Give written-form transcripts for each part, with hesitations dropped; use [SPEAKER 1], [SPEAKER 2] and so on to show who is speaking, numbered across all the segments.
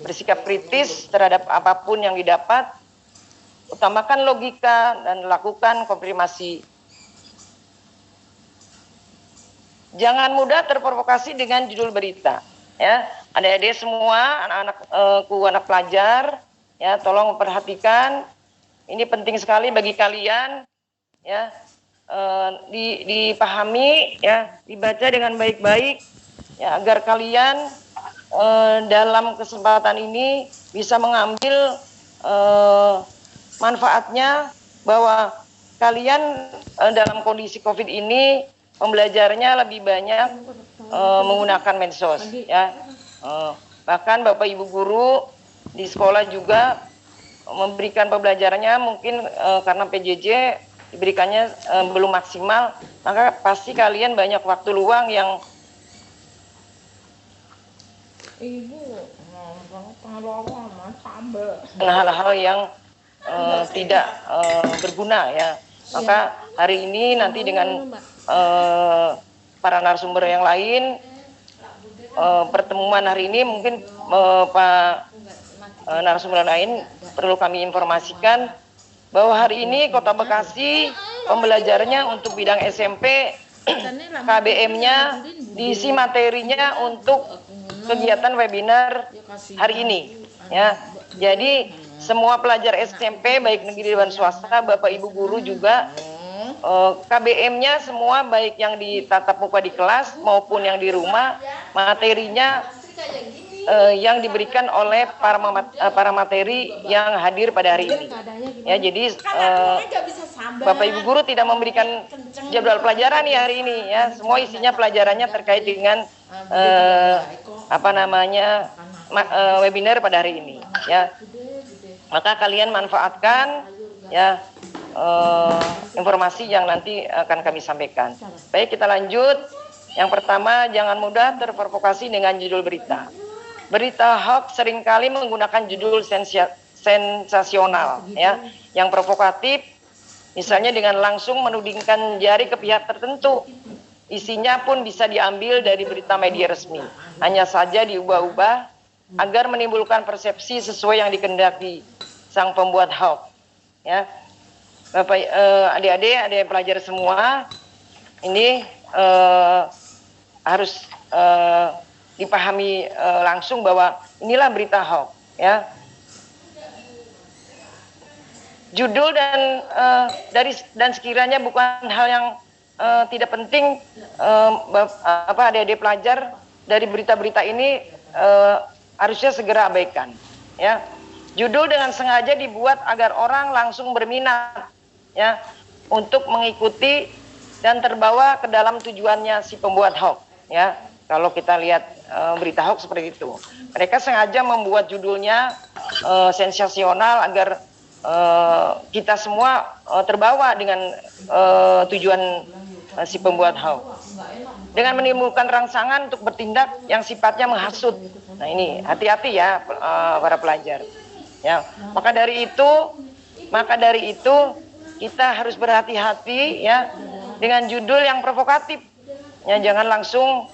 [SPEAKER 1] bersikap kritis terhadap apapun yang didapat, utamakan logika dan lakukan konfirmasi. Jangan mudah terprovokasi dengan judul berita. Ya, adik-adik semua, anak pelajar, ya, tolong memperhatikan. Ini penting sekali bagi kalian, ya, dipahami, ya, dibaca dengan baik-baik, ya, agar kalian dalam kesempatan ini bisa mengambil manfaatnya, bahwa kalian dalam kondisi COVID ini pembelajarannya lebih banyak menggunakan medsos, ya. Bahkan Bapak Ibu guru di sekolah juga memberikan pembelajarannya mungkin karena PJJ diberikannya belum maksimal, maka pasti kalian banyak waktu luang yang hal-hal yang tidak berguna, ya. Maka hari ini nanti dengan para narasumber yang lain, pertemuan hari ini mungkin Pak narasumber lain perlu kami informasikan bahwa hari ini Kota Bekasi pembelajarannya untuk bidang SMP KBM-nya diisi materinya untuk kegiatan webinar hari ini, ya. Jadi semua pelajar SMP baik negeri dan swasta, Bapak Ibu guru juga KBM-nya semua baik yang di tatap muka di kelas maupun yang di rumah, materinya yang diberikan oleh para materi yang hadir pada hari ini. Ya, jadi Bapak Ibu guru tidak memberikan jadwal pelajaran nih hari ini, ya. Semua isinya pelajarannya terkait dengan webinar pada hari ini, ya. Maka kalian manfaatkan, ya, informasi yang nanti akan kami sampaikan. Baik, kita lanjut. Yang pertama, jangan mudah terprovokasi dengan judul berita. Berita hoax seringkali menggunakan judul sensasional, ya, yang provokatif, misalnya dengan langsung menudingkan jari ke pihak tertentu. Isinya pun bisa diambil dari berita media resmi, hanya saja diubah-ubah agar menimbulkan persepsi sesuai yang dikehendaki sang pembuat hoax, ya. Bapak, adik-adik pelajar semua, ini harus dipahami langsung bahwa inilah berita hoax, ya. Judul dan sekiranya bukan hal yang tidak penting, adik-adik pelajar, dari berita-berita ini harusnya segera abaikan, ya. Judul dengan sengaja dibuat agar orang langsung berminat, ya, untuk mengikuti dan terbawa ke dalam tujuannya si pembuat hoax, ya. Kalau kita lihat berita hoax seperti itu, mereka sengaja membuat judulnya sensasional agar kita semua terbawa dengan tujuan si pembuat hoax, dengan menimbulkan rangsangan untuk bertindak yang sifatnya menghasut. Nah, ini hati-hati, ya, para pelajar, ya. Maka dari itu kita harus berhati-hati, ya, dengan judul yang provokatif, ya. Jangan langsung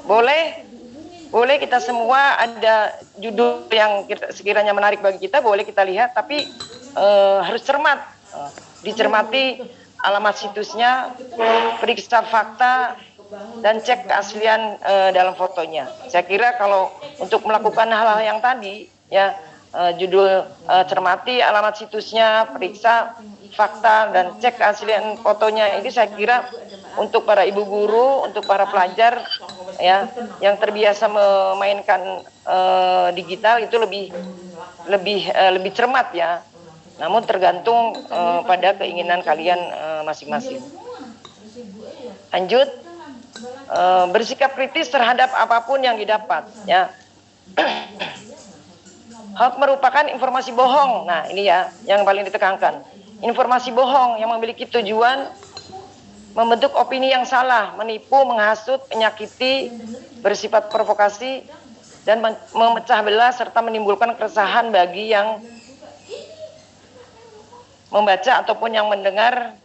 [SPEAKER 1] boleh kita semua ada judul yang sekiranya menarik bagi kita, boleh kita lihat, tapi harus cermat, dicermati alamat situsnya, periksa fakta, dan cek keaslian dalam fotonya. Saya kira kalau untuk melakukan hal-hal yang tadi, ya, judul, cermati alamat situsnya, periksa fakta, dan cek keaslian fotonya, ini saya kira untuk para ibu guru, untuk para pelajar, ya, yang terbiasa memainkan digital itu lebih cermat, ya. Namun tergantung pada keinginan kalian masing-masing. Lanjut, bersikap kritis terhadap apapun yang didapat, ya. Hoax merupakan informasi bohong. Nah, ini, ya, yang paling ditekankan. Informasi bohong yang memiliki tujuan membentuk opini yang salah, menipu, menghasut, menyakiti, bersifat provokasi, dan memecah belah serta menimbulkan keresahan bagi yang membaca ataupun yang mendengar.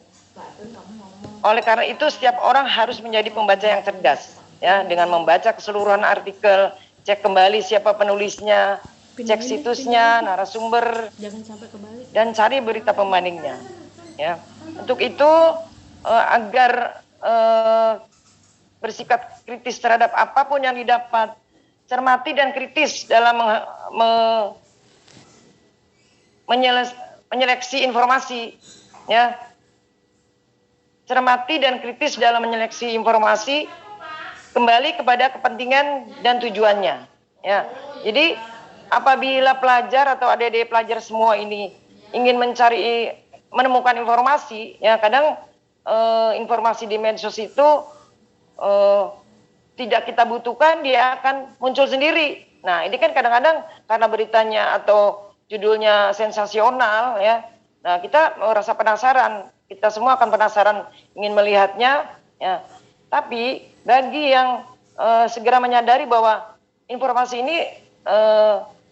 [SPEAKER 1] Oleh karena itu, setiap orang harus menjadi pembaca yang cerdas, ya, dengan membaca keseluruhan artikel cek kembali siapa penulisnya, cek situsnya, narasumber, dan cari berita pembandingnya. Ya, untuk itu agar bersikap kritis terhadap apapun yang didapat, cermati dan kritis dalam menyeleksi informasi, ya, cermati dan kritis dalam menyeleksi informasi, kembali kepada kepentingan dan tujuannya, ya. Jadi apabila pelajar atau adik-adik pelajar semua ini ingin menemukan informasi, ya kadang informasi di medsos itu tidak kita butuhkan, dia akan muncul sendiri. Nah, ini kan kadang-kadang karena beritanya atau judulnya sensasional, ya. Nah, kita merasa penasaran, kita semua akan penasaran ingin melihatnya, ya. Tapi bagi yang segera menyadari bahwa informasi ini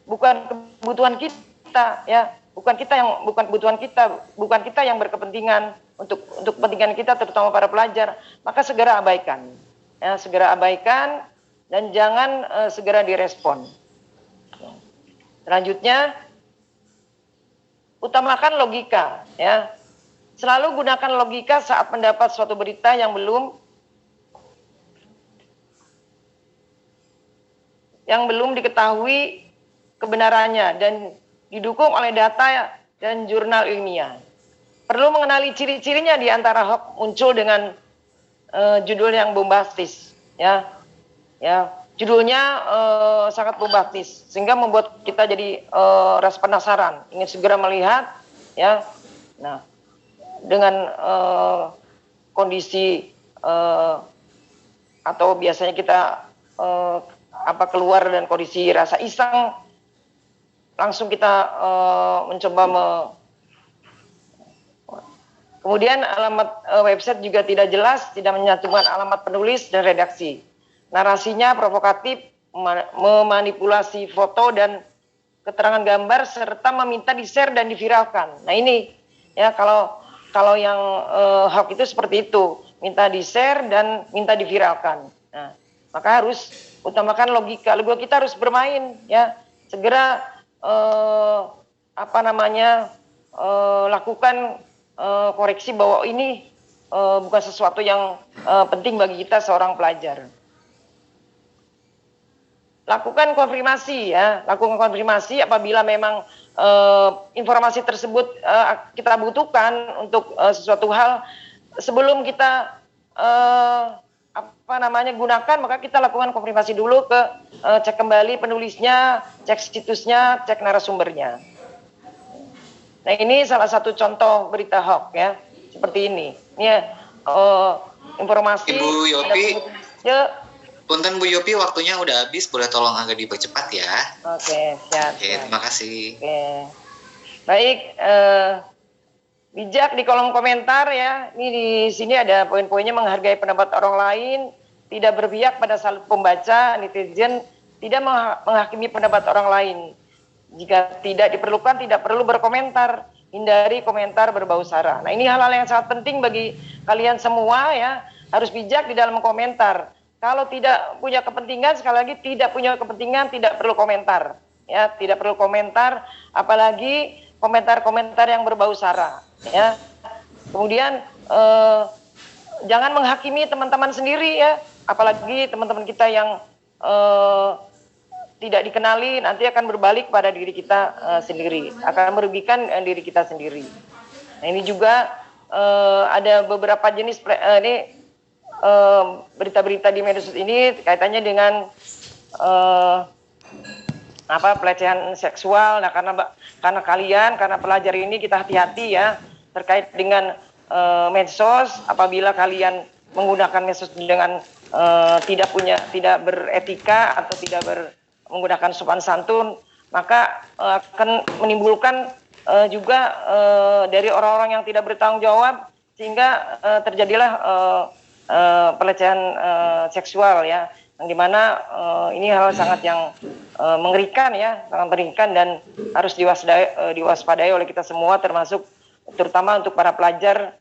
[SPEAKER 1] bukan kebutuhan kita, ya, bukan kita yang berkepentingan untuk kepentingan kita, terutama para pelajar, maka segera abaikan. Ya, segera abaikan dan jangan segera direspon. Selanjutnya, utamakan logika, ya. Selalu gunakan logika saat mendapat suatu berita yang belum diketahui kebenarannya dan didukung oleh data dan jurnal ilmiah. Perlu mengenali ciri-cirinya di antara hoax muncul dengan judul yang bombastis, ya, judulnya sangat bombastis sehingga membuat kita jadi rasa penasaran, ingin segera melihat, ya. Nah, dengan kondisi atau biasanya kita keluar dan kondisi rasa iseng, langsung kita mencoba kemudian alamat website juga tidak jelas, tidak menyatukan alamat penulis dan redaksi. Narasinya provokatif, memanipulasi foto dan keterangan gambar serta meminta di-share dan diviralkan. Nah, ini ya kalau yang hoax itu seperti itu, minta di-share dan minta diviralkan. Nah, maka harus utamakan logika. Logika kita harus bermain, ya. Segera lakukan koreksi bahwa ini bukan sesuatu yang penting bagi kita seorang pelajar. Lakukan konfirmasi, ya. Lakukan konfirmasi apabila memang informasi tersebut kita butuhkan untuk sesuatu hal. Sebelum kita gunakan, maka kita lakukan konfirmasi dulu ke cek kembali penulisnya, cek situsnya, cek narasumbernya. Nah, ini salah satu contoh berita hoax, ya, seperti ini. Ini informasi.
[SPEAKER 2] Ibu Yopi, punten Bu Yopi, waktunya udah habis, boleh tolong agak dipercepat ya.
[SPEAKER 1] Oke, siap.
[SPEAKER 2] Oke, terima kasih.
[SPEAKER 1] Oke. Baik, bijak di kolom komentar, ya. Ini di sini ada poin-poinnya: menghargai pendapat orang lain, tidak berpihak pada salah pembaca, netizen, tidak menghakimi pendapat orang lain. Jika tidak diperlukan, tidak perlu berkomentar, hindari komentar berbau sara. Nah, ini hal-hal yang sangat penting bagi kalian semua, ya. Harus bijak di dalam komentar. Kalau tidak punya kepentingan, sekali lagi tidak punya kepentingan, tidak perlu komentar, ya, tidak perlu komentar, apalagi komentar-komentar yang berbau sara, ya. Kemudian jangan menghakimi teman-teman sendiri, ya, apalagi teman-teman kita yang tidak dikenali, nanti akan berbalik pada diri kita sendiri, akan merugikan diri kita sendiri. Nah, ini juga ada beberapa jenis berita-berita di medsos ini kaitannya dengan pelecehan seksual. Nah, karena pelajar ini kita hati-hati, ya, terkait dengan medsos. Apabila kalian menggunakan medsos dengan tidak beretika atau tidak menggunakan sopan santun, maka akan menimbulkan juga dari orang-orang yang tidak bertanggung jawab, sehingga terjadilah pelecehan seksual, ya, yang dimana ini hal sangat yang mengerikan, ya, sangat mengerikan dan harus diwaspadai oleh kita semua, terutama untuk para pelajar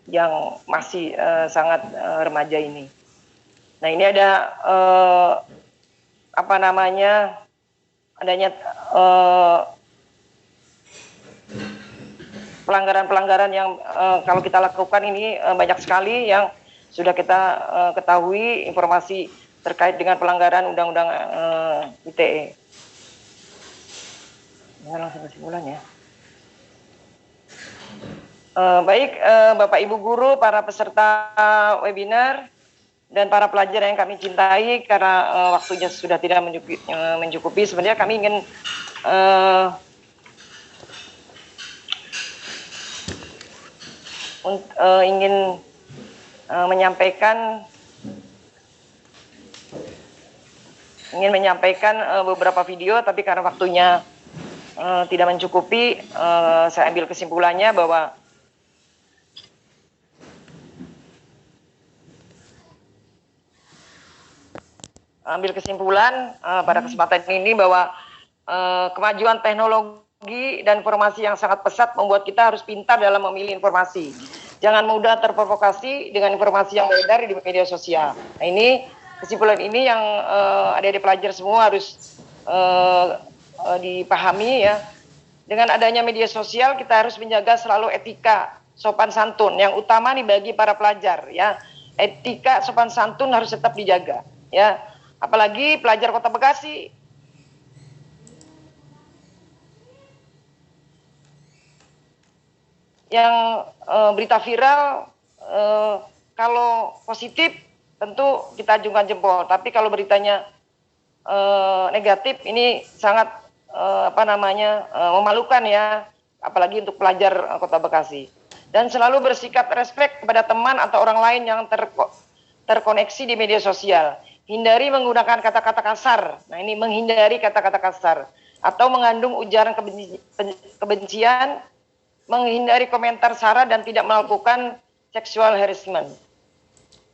[SPEAKER 1] yang masih sangat remaja ini. Nah, ini ada apa namanya adanya pelanggaran-pelanggaran yang kalau kita lakukan ini banyak sekali yang sudah kita ketahui informasi terkait dengan pelanggaran Undang-Undang ITE. Langsung kesimpulan ya. Baik Bapak Ibu guru, para peserta webinar, dan para pelajar yang kami cintai, karena waktunya sudah tidak mencukupi, sebenarnya kami ingin menyampaikan beberapa video, tapi karena waktunya tidak mencukupi, saya ambil kesimpulannya bahwa pada kesempatan ini bahwa kemajuan teknologi dan informasi yang sangat pesat membuat kita harus pintar dalam memilih informasi. Jangan mudah terprovokasi dengan informasi yang beredar di media sosial. Nah, ini kesimpulan ini yang adik-adik pelajar semua harus dipahami ya. Dengan adanya media sosial kita harus menjaga selalu etika, sopan santun. Yang utama nih bagi para pelajar ya. Etika, sopan santun harus tetap dijaga ya. Apalagi pelajar Kota Bekasi. Yang berita viral kalau positif tentu kita acungkan jempol, tapi kalau beritanya negatif ini sangat memalukan ya, apalagi untuk pelajar Kota Bekasi. Dan selalu bersikap respek kepada teman atau orang lain yang terkoneksi di media sosial. Hindari menggunakan kata-kata kasar. Nah, ini menghindari kata-kata kasar atau mengandung ujaran kebencian, menghindari komentar sara dan tidak melakukan sexual harassment.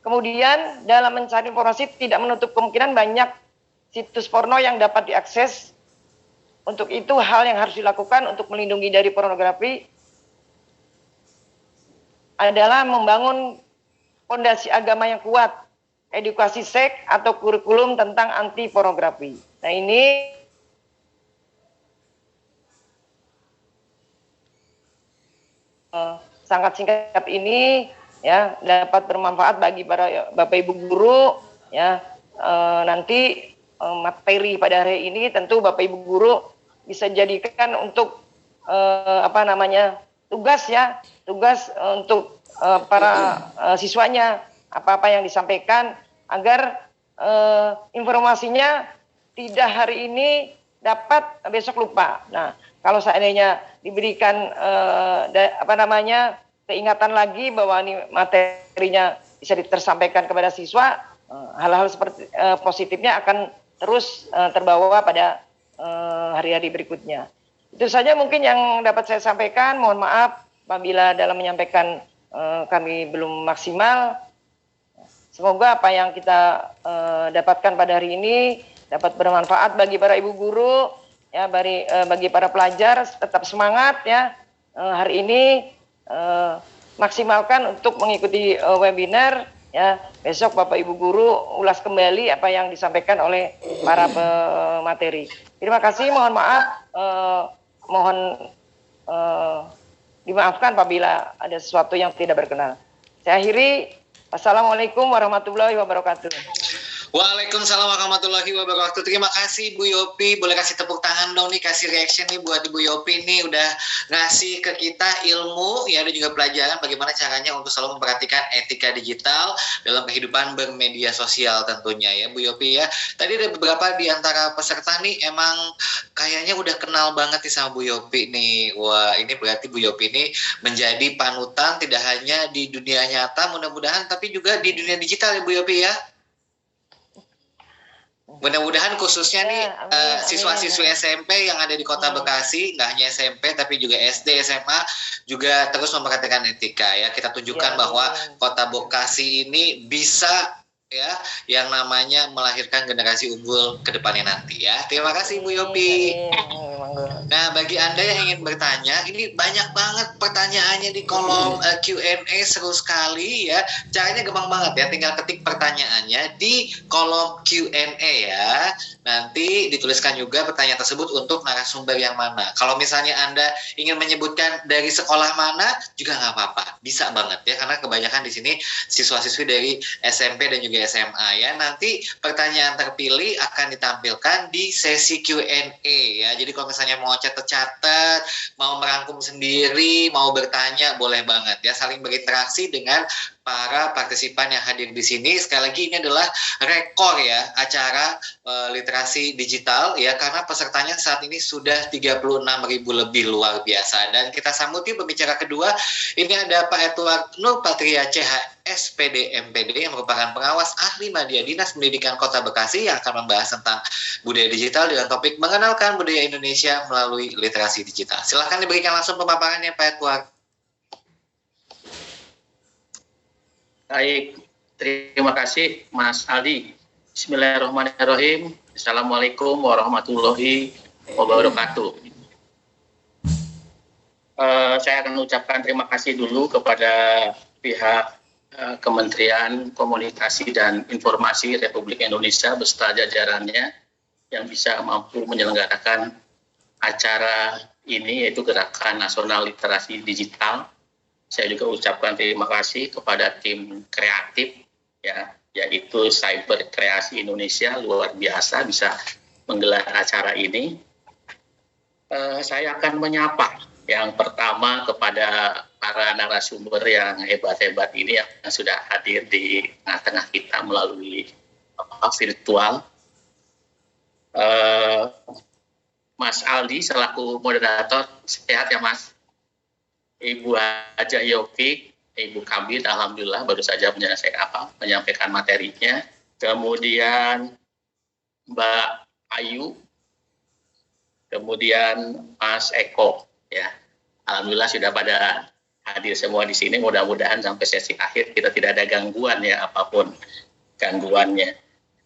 [SPEAKER 1] Kemudian dalam mencari informasi tidak menutup kemungkinan banyak situs porno yang dapat diakses. Untuk itu hal yang harus dilakukan untuk melindungi dari pornografi adalah membangun fondasi agama yang kuat, edukasi seks atau kurikulum tentang anti pornografi. Nah, ini sangat singkat ini ya dapat bermanfaat bagi para Bapak Ibu guru ya. Nanti materi pada hari ini tentu Bapak Ibu guru bisa jadikan untuk tugas untuk para siswanya, apa-apa yang disampaikan agar informasinya tidak hari ini dapat besok lupa. Nah, kalau seandainya diberikan keingatan lagi bahwa ini materinya bisa tersampaikan kepada siswa, hal-hal seperti positifnya akan terus terbawa pada hari-hari berikutnya. Itu saja mungkin yang dapat saya sampaikan. Mohon maaf apabila dalam menyampaikan kami belum maksimal. Semoga apa yang kita dapatkan pada hari ini dapat bermanfaat bagi para ibu guru, ya, bagi para pelajar. Tetap semangat ya. Hari ini maksimalkan untuk mengikuti webinar. Ya, besok Bapak Ibu guru ulas kembali apa yang disampaikan oleh para pemateri. Terima kasih, mohon maaf, dimaafkan apabila ada sesuatu yang tidak berkenan. Saya akhiri. Assalamualaikum warahmatullahi wabarakatuh.
[SPEAKER 2] Waalaikumsalam warahmatullahi wabarakatuh. Terima kasih Bu Yopi. Boleh kasih tepuk tangan dong nih, kasih reaction nih buat Ibu Yopi nih udah ngasih ke kita ilmu ya dan juga pelajaran bagaimana caranya untuk selalu memperhatikan etika digital dalam kehidupan bermedia sosial tentunya ya Bu Yopi ya. Tadi ada beberapa di antara peserta nih emang kayaknya udah kenal banget nih sama Bu Yopi nih. Wah, ini berarti Bu Yopi ini menjadi panutan tidak hanya di dunia nyata mudah-mudahan tapi juga di dunia digital ya Bu Yopi ya. Mudah-mudahan khususnya nih siswa-siswi SMP yang ada di Kota Bekasi, nggak hanya SMP tapi juga SD, SMA juga terus memperhatikan etika ya. Kita tunjukkan bahwa Kota Bekasi ini bisa ya yang namanya melahirkan generasi unggul ke depannya nanti ya. Terima kasih Bu Yopi. Nah, bagi Anda yang ingin bertanya, ini banyak banget pertanyaannya di kolom Q&A, seru sekali ya. Caranya gampang banget ya, tinggal ketik pertanyaannya di kolom Q&A ya. Nah, nanti dituliskan juga pertanyaan tersebut untuk narasumber yang mana. Kalau misalnya Anda ingin menyebutkan dari sekolah mana juga nggak apa-apa, bisa banget ya, karena kebanyakan di sini siswa-siswi dari SMP dan juga SMA ya. Nanti pertanyaan terpilih akan ditampilkan di sesi Q&A ya. Jadi kalau misalnya mau catat-catat, mau merangkum sendiri, mau bertanya, boleh banget ya, saling berinteraksi dengan para partisipan yang hadir di sini. Sekali lagi ini adalah rekor ya acara literasi digital ya, karena pesertanya saat ini sudah 36.000 lebih, luar biasa. Dan kita sambut pembicara kedua, ini ada Pak Edward Nur Patria CH SPD MPD yang merupakan pengawas ahli media Dinas Pendidikan Kota Bekasi yang akan membahas tentang budaya digital dengan topik mengenalkan budaya Indonesia melalui literasi digital. Silahkan diberikan langsung pemaparannya Pak Edward.
[SPEAKER 3] Baik, terima kasih Mas Aldi. Bismillahirrahmanirrahim. Assalamualaikum warahmatullahi wabarakatuh. Saya akan mengucapkan terima kasih dulu kepada pihak Kementerian Komunikasi dan Informasi Republik Indonesia beserta jajarannya yang bisa mampu menyelenggarakan acara ini, yaitu Gerakan Nasional Literasi Digital. Saya juga ucapkan terima kasih kepada tim kreatif ya, yaitu Cyber Kreasi Indonesia, luar biasa bisa menggelar acara ini. Saya akan menyapa yang pertama kepada para narasumber yang hebat-hebat ini yang sudah hadir di tengah-tengah kita melalui virtual. Mas Aldi selaku moderator, sehat ya Mas? Ibu Haja Yofi, Ibu Kabit, alhamdulillah baru saja menyampaikan materinya. Kemudian Mbak Ayu, kemudian Mas Eko, ya, alhamdulillah sudah pada hadir semua di sini. Mudah-mudahan sampai sesi akhir kita tidak ada gangguan ya, apapun gangguannya.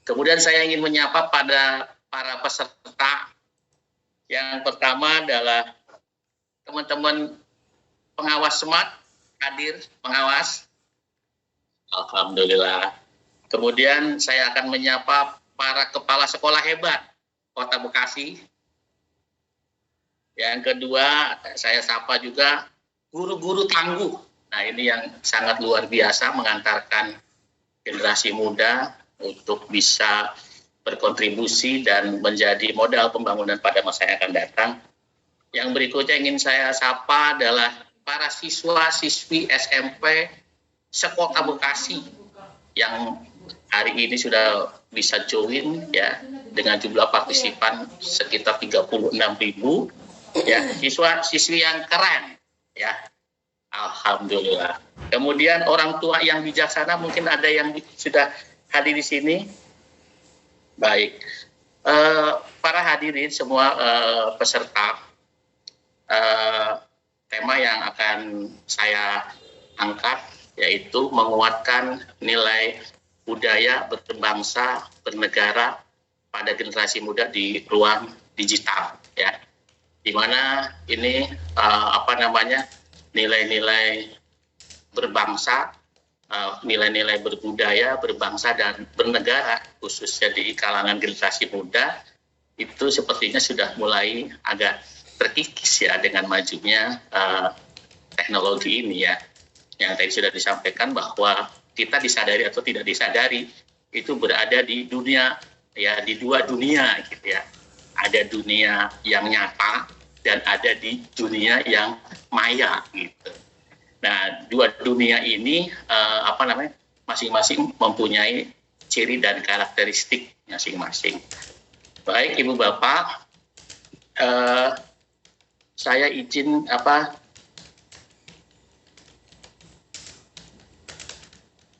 [SPEAKER 3] Kemudian saya ingin menyapa pada para peserta. Yang pertama adalah teman-teman pengawas smart hadir, pengawas. Alhamdulillah. Kemudian saya akan menyapa para kepala sekolah hebat Kota Bekasi. Yang kedua, saya sapa juga guru-guru tangguh. Nah, ini yang sangat luar biasa mengantarkan generasi muda untuk bisa berkontribusi dan menjadi modal pembangunan pada masa yang akan datang. Yang berikutnya ingin saya sapa adalah para siswa-siswi SMP sekota Bekasi yang hari ini sudah bisa join ya dengan jumlah partisipan sekitar 36.000 ya, siswa-siswi yang keren ya. Alhamdulillah. Kemudian orang tua yang bijaksana, mungkin ada yang sudah hadir di sini. Baik. Para hadirin semua peserta, tema yang akan saya angkat yaitu menguatkan nilai budaya berbangsa bernegara pada generasi muda di ruang digital ya, di mana ini nilai-nilai berbangsa, nilai-nilai berbudaya, berbangsa dan bernegara khususnya di kalangan generasi muda itu sepertinya sudah mulai agak terkikis ya dengan majunya teknologi ini ya. Yang tadi sudah disampaikan bahwa kita disadari atau tidak disadari itu berada di dunia ya, di dua dunia gitu ya. Ada dunia yang nyata dan ada di dunia yang maya gitu. Nah, dua dunia ini masing-masing mempunyai ciri dan karakteristik masing-masing. Baik Ibu Bapak, saya izin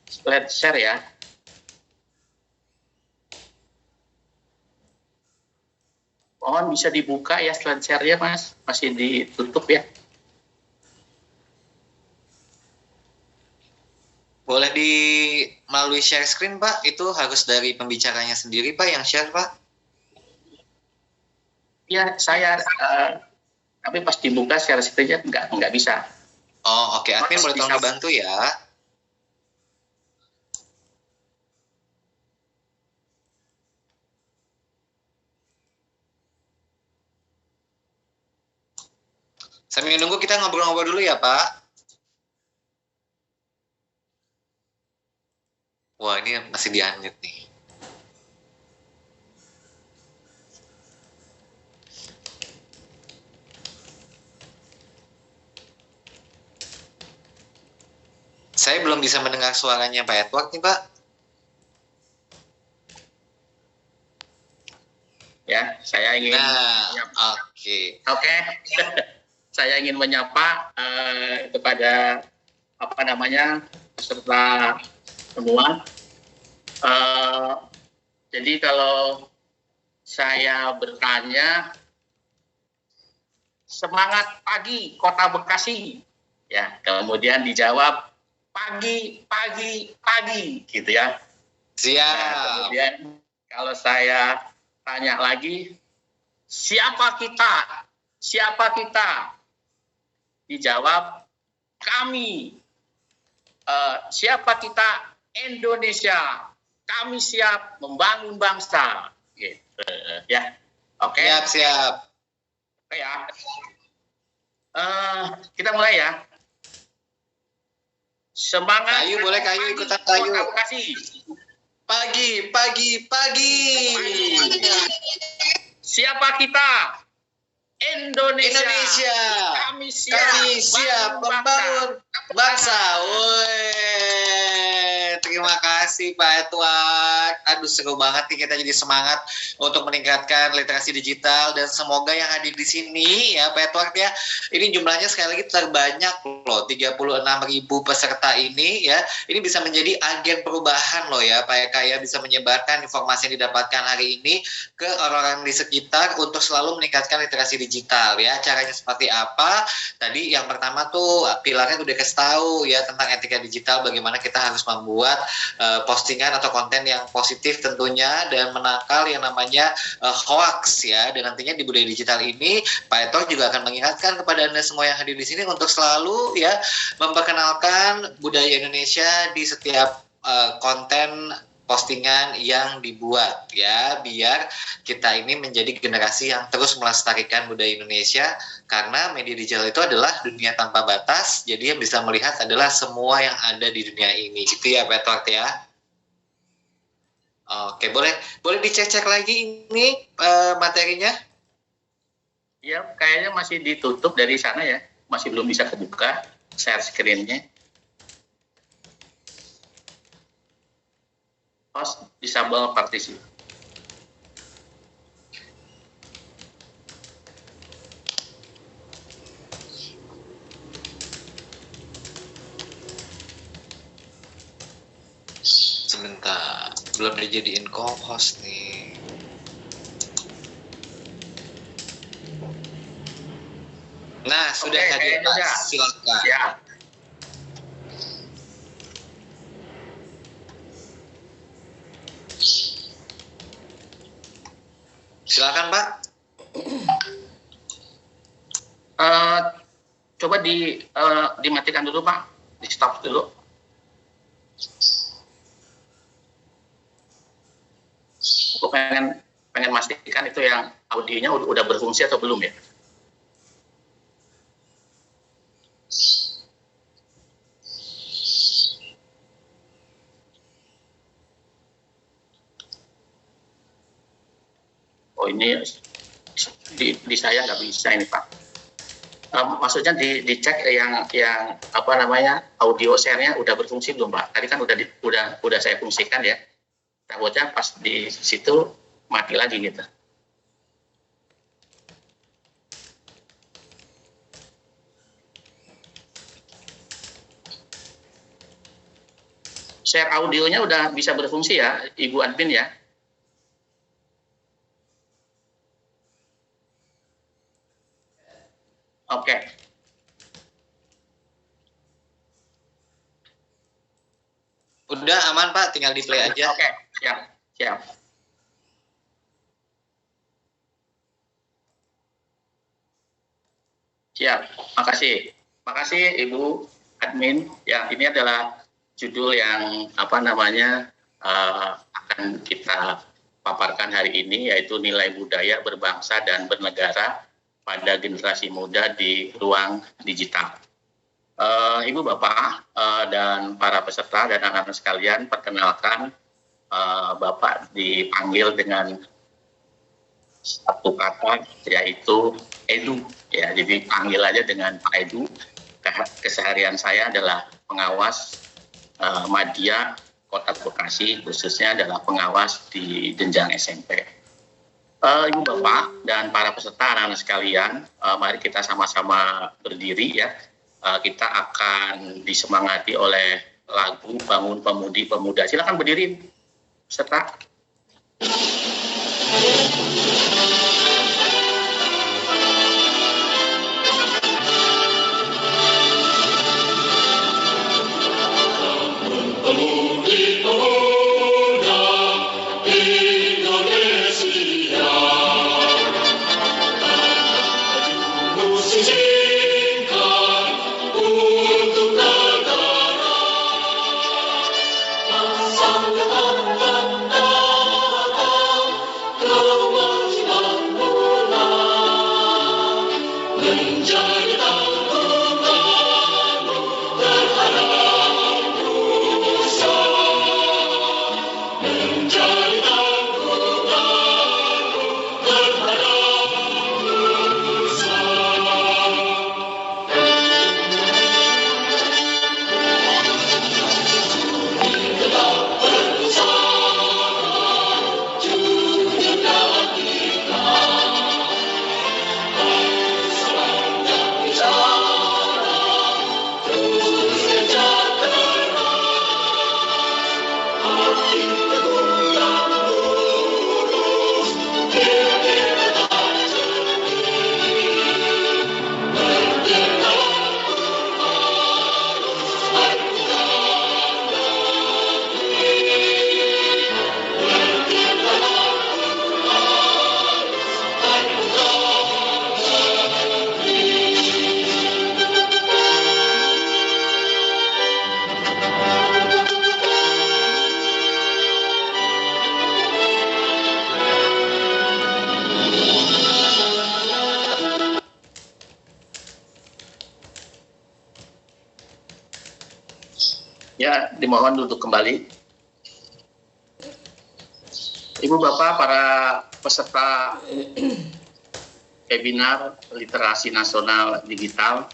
[SPEAKER 3] slide share ya. Mohon bisa dibuka ya slide share-nya Mas, masih ditutup ya.
[SPEAKER 2] Boleh melalui share screen Pak, itu harus dari pembicaranya sendiri Pak yang share Pak.
[SPEAKER 3] Ya, saya tapi pas dibuka share screen-nya nggak bisa.
[SPEAKER 2] Oh oke, admin boleh tolong dibantu ya. Sambil nunggu kita ngobrol-ngobrol dulu ya Pak. Wah ini masih di-unmute nih. Saya belum bisa mendengar suaranya Pak Edward nih Pak.
[SPEAKER 3] Ya, saya ingin
[SPEAKER 2] Oke.
[SPEAKER 3] Saya ingin menyapa kepada peserta semua. Jadi kalau saya bertanya, semangat pagi Kota Bekasi, ya, kemudian dijawab pagi, gitu ya.
[SPEAKER 2] Siap.
[SPEAKER 3] Nah, kemudian kalau saya tanya lagi, siapa kita? Dijawab kami. Siapa kita? Indonesia. Kami siap membangun bangsa. Gitu ya. Oke.
[SPEAKER 2] Siap.
[SPEAKER 3] Oke ya. Kita mulai ya. Semangat.
[SPEAKER 2] Kayu boleh kayu ikutan kayu. Pagi.
[SPEAKER 3] Siapa kita? Indonesia. Kami siap
[SPEAKER 2] membangun bangsa. Woi, terima kasih Pak Edward. Aduh seru banget nih, kita jadi semangat untuk meningkatkan literasi digital dan semoga yang hadir di sini ya Pak Edward ya. Ini jumlahnya sekali lagi terbanyak loh, 36.000 peserta ini ya. Ini bisa menjadi agen perubahan loh ya Pak Eka ya, bisa menyebarkan informasi yang didapatkan hari ini ke orang-orang di sekitar untuk selalu meningkatkan literasi digital ya. Caranya seperti apa? Tadi yang pertama tuh pilarnya udah kasih tahu ya tentang etika digital, bagaimana kita harus membuat postingan atau konten yang positif tentunya dan menangkal yang namanya hoax ya. Dan nantinya di budaya digital ini Pak Eto juga akan mengingatkan kepada Anda semua yang hadir di sini untuk selalu ya memperkenalkan budaya Indonesia di setiap konten postingan yang dibuat ya, biar kita ini menjadi generasi yang terus melestarikan budaya Indonesia, karena media digital itu adalah dunia tanpa batas, jadi yang bisa melihat adalah semua yang ada di dunia ini gitu ya Pak Edward ya. Oke, boleh dicek lagi ini materinya.
[SPEAKER 3] Ya, kayaknya masih ditutup dari sana ya, masih belum bisa kebuka share screen-nya. Host disable partisi.
[SPEAKER 2] Sebentar, belum dijadiin co-host nih. Nah, sudah hadir Pak, silakan.
[SPEAKER 3] Ya.
[SPEAKER 2] Silakan Pak.
[SPEAKER 3] Coba dimatikan dulu Pak, di stop dulu. Aku pengen pastikan itu yang audionya udah berfungsi atau belum ya. Oh ini di saya nggak bisa ini Pak. Maksudnya dicek yang audio share-nya udah berfungsi belum Pak? Tadi kan udah saya fungsikan ya. Takutnya pas di situ mati lagi gitu. Share audionya udah bisa berfungsi ya, Ibu admin ya. Oke.
[SPEAKER 2] Udah aman Pak, tinggal di play aja.
[SPEAKER 3] Oke, siap. Siap, makasih Ibu admin. Ya, ini adalah judul yang akan kita paparkan hari ini, yaitu nilai budaya berbangsa dan bernegara pada generasi muda di ruang digital. Ibu Bapak dan para peserta dan anak-anak sekalian, perkenalkan, Bapak dipanggil dengan satu kata, yaitu Edu. Ya, jadi panggil aja dengan Pak Edu. Keseharian saya adalah pengawas Madya Kota Bekasi, khususnya adalah pengawas di jenjang SMP. Ibu Bapak dan para peserta anak-anak sekalian, mari kita sama-sama berdiri ya. Kita akan disemangati oleh lagu Bangun Pemudi Pemuda. Silakan berdiri, peserta. Ya, dimohon duduk kembali. Ibu Bapak, para peserta webinar Literasi Nasional Digital,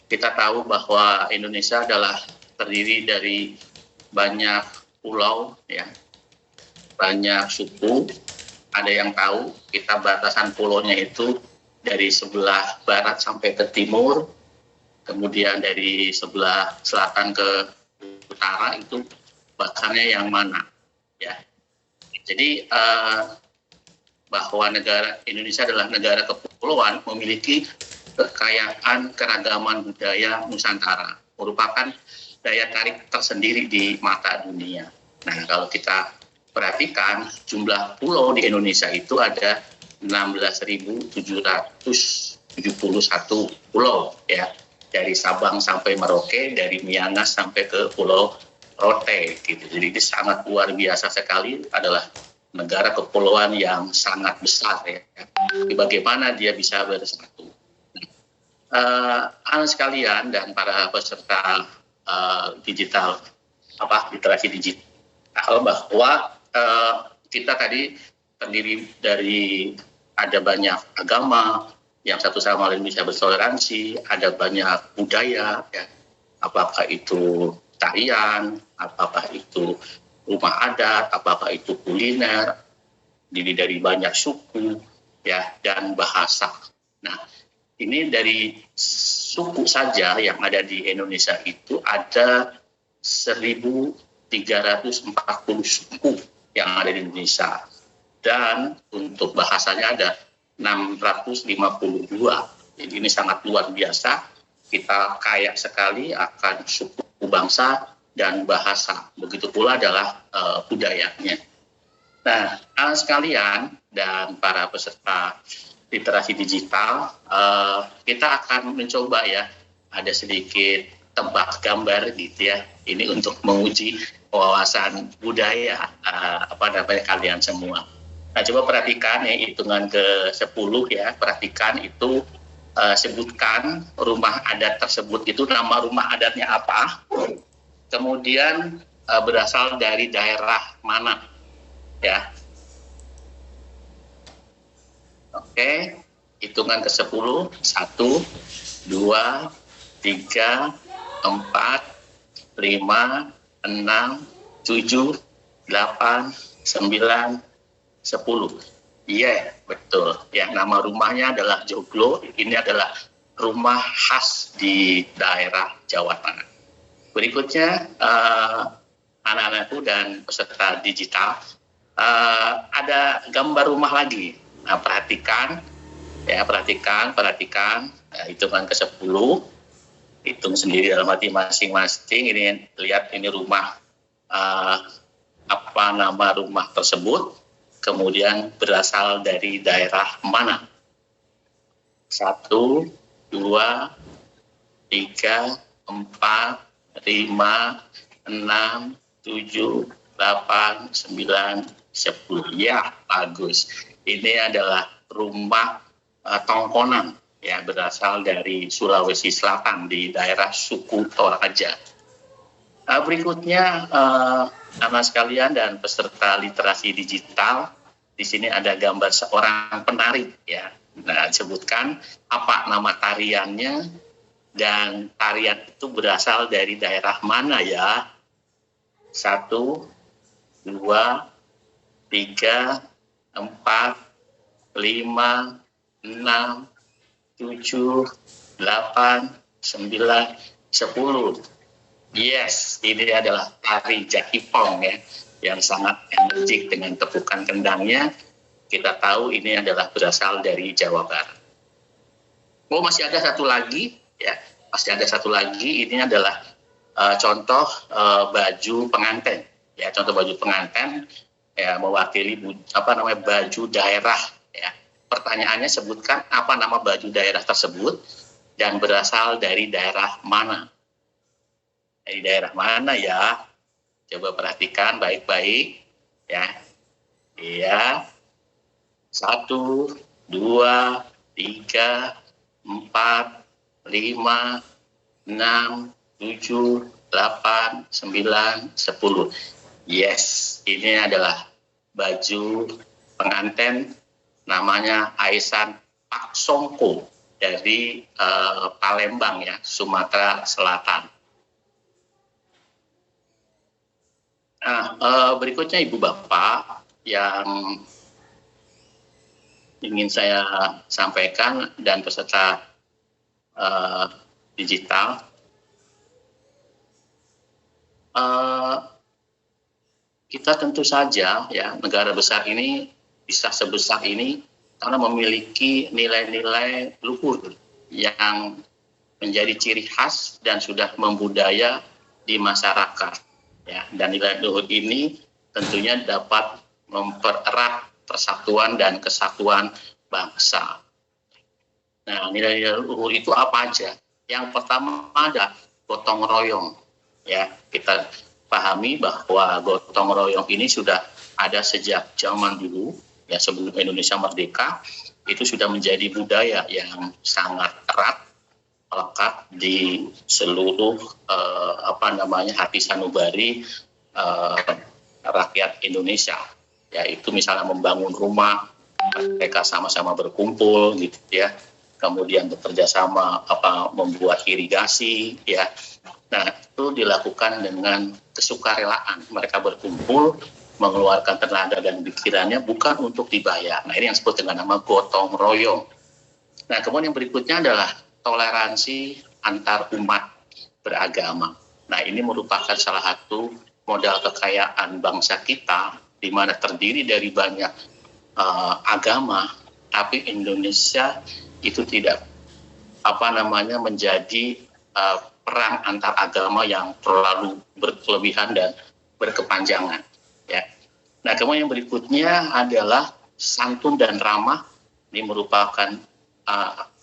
[SPEAKER 3] kita tahu bahwa Indonesia adalah terdiri dari banyak pulau, ya, banyak suku. Ada yang tahu kita batasan pulaunya itu dari sebelah barat sampai ke timur, kemudian dari sebelah selatan ke utara itu batasannya yang mana, ya. Jadi bahwa negara Indonesia adalah negara kepulauan, memiliki kekayaan keragaman budaya Nusantara, merupakan daya tarik tersendiri di mata dunia. Nah, kalau kita perhatikan jumlah pulau di Indonesia itu ada 16.771 pulau, ya. Dari Sabang sampai Merauke, dari Miangas sampai ke Pulau Rote, gitu. Jadi ini sangat luar biasa sekali, adalah negara kepulauan yang sangat besar, ya. Bagaimana dia bisa bersatu? Anak sekalian dan para peserta digital, literasi digital, bahwa kita tadi terdiri dari ada banyak agama yang satu sama lain bisa bertoleransi, ada banyak budaya, ya, apakah itu tarian, apakah itu rumah adat, apakah itu kuliner, diri dari banyak suku, ya, dan bahasa. Nah, ini dari suku saja yang ada di Indonesia itu ada 1.340 suku yang ada di Indonesia, dan untuk bahasanya ada 652. Jadi ini sangat luar biasa. Kita kaya sekali akan suku bangsa dan bahasa. Begitu pula adalah budayanya. Nah, anak sekalian dan para peserta literasi digital, kita akan mencoba, ya, ada sedikit tebak gambar gitu, ya. Ini untuk menguji wawasan budaya kalian semua. Nah, coba perhatikan ya hitungan ke-10 ya, perhatikan itu sebutkan rumah adat tersebut itu nama rumah adatnya apa, kemudian berasal dari daerah mana ya. Oke, hitungan ke-10, 1, 2, 3, 4, 5, 6, 7, 8, 9, 10. Iya, betul. Yang nama rumahnya adalah Joglo. Ini adalah rumah khas di daerah Jawa Tengah. Berikutnya, anak-anakku dan peserta digital, ada gambar rumah lagi. Nah, perhatikan. Hitungan ke-10. Hitung sendiri dalam hati masing-masing. Ini lihat ini rumah, apa nama rumah tersebut. Kemudian berasal dari daerah mana? 1, 2, 3, 4, 5, 6, 7, 8, 9, 10. Ya, bagus. Ini adalah rumah Tongkonan, ya, berasal dari Sulawesi Selatan di daerah suku Toraja. Berikutnya, anak sekalian dan peserta literasi digital, di sini ada gambar seorang penari, ya. Nah, sebutkan apa nama tariannya dan tarian itu berasal dari daerah mana ya? 1, 2, 3, 4, 5, 6, 7, 8, 9, 10. Yes, ini adalah tari Jaipong ya, yang sangat energik dengan tepukan kendangnya. Kita tahu ini adalah berasal dari Jawa Barat. Oh, masih ada satu lagi ya, Ini adalah contoh baju pengantin ya, ya, mewakili baju daerah ya. Pertanyaannya, sebutkan apa nama baju daerah tersebut dan berasal dari daerah mana. Dari daerah mana ya? Coba perhatikan baik-baik ya. Iya. 1, 2, 3, 4, 5, 6, 7, 8, 9, 10. Yes, ini adalah baju pengantin, namanya Aisan Pak Songko dari Palembang ya, Sumatera Selatan. Nah, berikutnya Ibu Bapak yang ingin saya sampaikan dan peserta digital, kita tentu saja ya, negara besar ini bisa sebesar ini karena memiliki nilai-nilai luhur yang menjadi ciri khas dan sudah membudaya di masyarakat. Ya, dan nilai luhur ini tentunya dapat mempererat persatuan dan kesatuan bangsa. Nah, nilai-nilai luhur itu apa aja? Yang pertama ada gotong royong. Ya, kita pahami bahwa gotong royong ini sudah ada sejak zaman dulu, ya, sebelum Indonesia merdeka. Itu sudah menjadi budaya yang sangat erat melekat di seluruh hati sanubari rakyat Indonesia, yaitu misalnya membangun rumah, mereka sama-sama berkumpul gitu ya, kemudian bekerja sama membuat irigasi ya. Nah, itu dilakukan dengan kesukarelaan, mereka berkumpul mengeluarkan tenaga dan pikirannya bukan untuk dibayar. Nah, ini yang disebut dengan nama gotong royong. Nah, kemudian yang berikutnya adalah toleransi antar umat beragama. Nah, ini merupakan salah satu modal kekayaan bangsa kita, di mana terdiri dari banyak agama, tapi Indonesia itu tidak menjadi perang antar agama yang terlalu berkelebihan dan berkepanjangan. Ya. Nah, kemudian yang berikutnya adalah santun dan ramah. Ini merupakan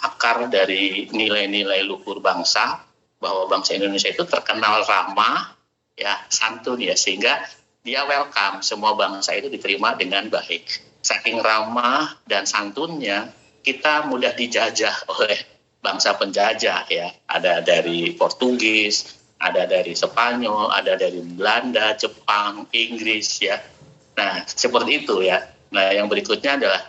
[SPEAKER 3] akar dari nilai-nilai luhur bangsa, bahwa bangsa Indonesia itu terkenal ramah, ya, santun ya, sehingga dia welcome, semua bangsa itu diterima dengan baik. saking ramah dan santunnya, kita mudah dijajah oleh bangsa penjajah ya. Ada dari Portugis, ada dari Spanyol, ada dari Belanda, Jepang, Inggris ya. Nah, seperti itu ya. Nah, yang berikutnya adalah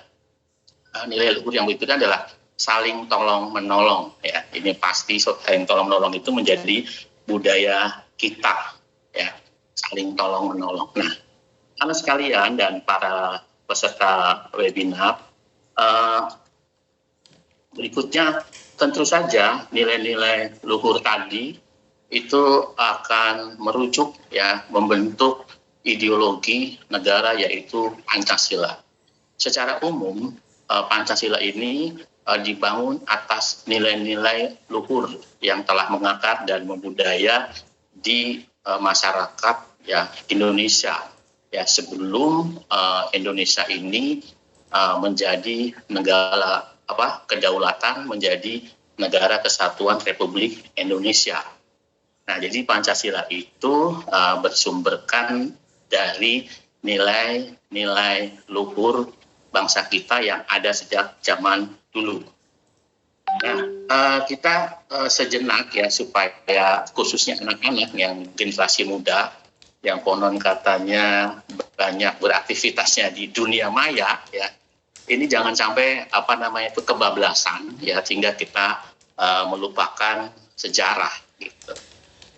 [SPEAKER 3] nilai luhur yang berikutnya adalah saling tolong menolong ya. Ini pasti saling tolong menolong itu menjadi budaya kita ya, saling tolong menolong. Nah, anak sekalian dan para peserta webinar, berikutnya tentu saja nilai-nilai luhur tadi itu akan merujuk ya, membentuk ideologi negara yaitu Pancasila. Secara umum Pancasila ini dibangun atas nilai-nilai luhur yang telah mengakar dan membudaya di masyarakat ya Indonesia ya, sebelum Indonesia ini menjadi negara kedaulatan, menjadi negara kesatuan Republik Indonesia. Nah, jadi Pancasila itu bersumberkan dari nilai-nilai luhur bangsa kita yang ada sejak zaman dulu. Nah, kita sejenak ya, supaya khususnya anak-anak yang generasi muda yang konon katanya banyak beraktivitasnya di dunia maya ya, ini jangan sampai itu kebablasan ya, sehingga kita melupakan sejarah gitu.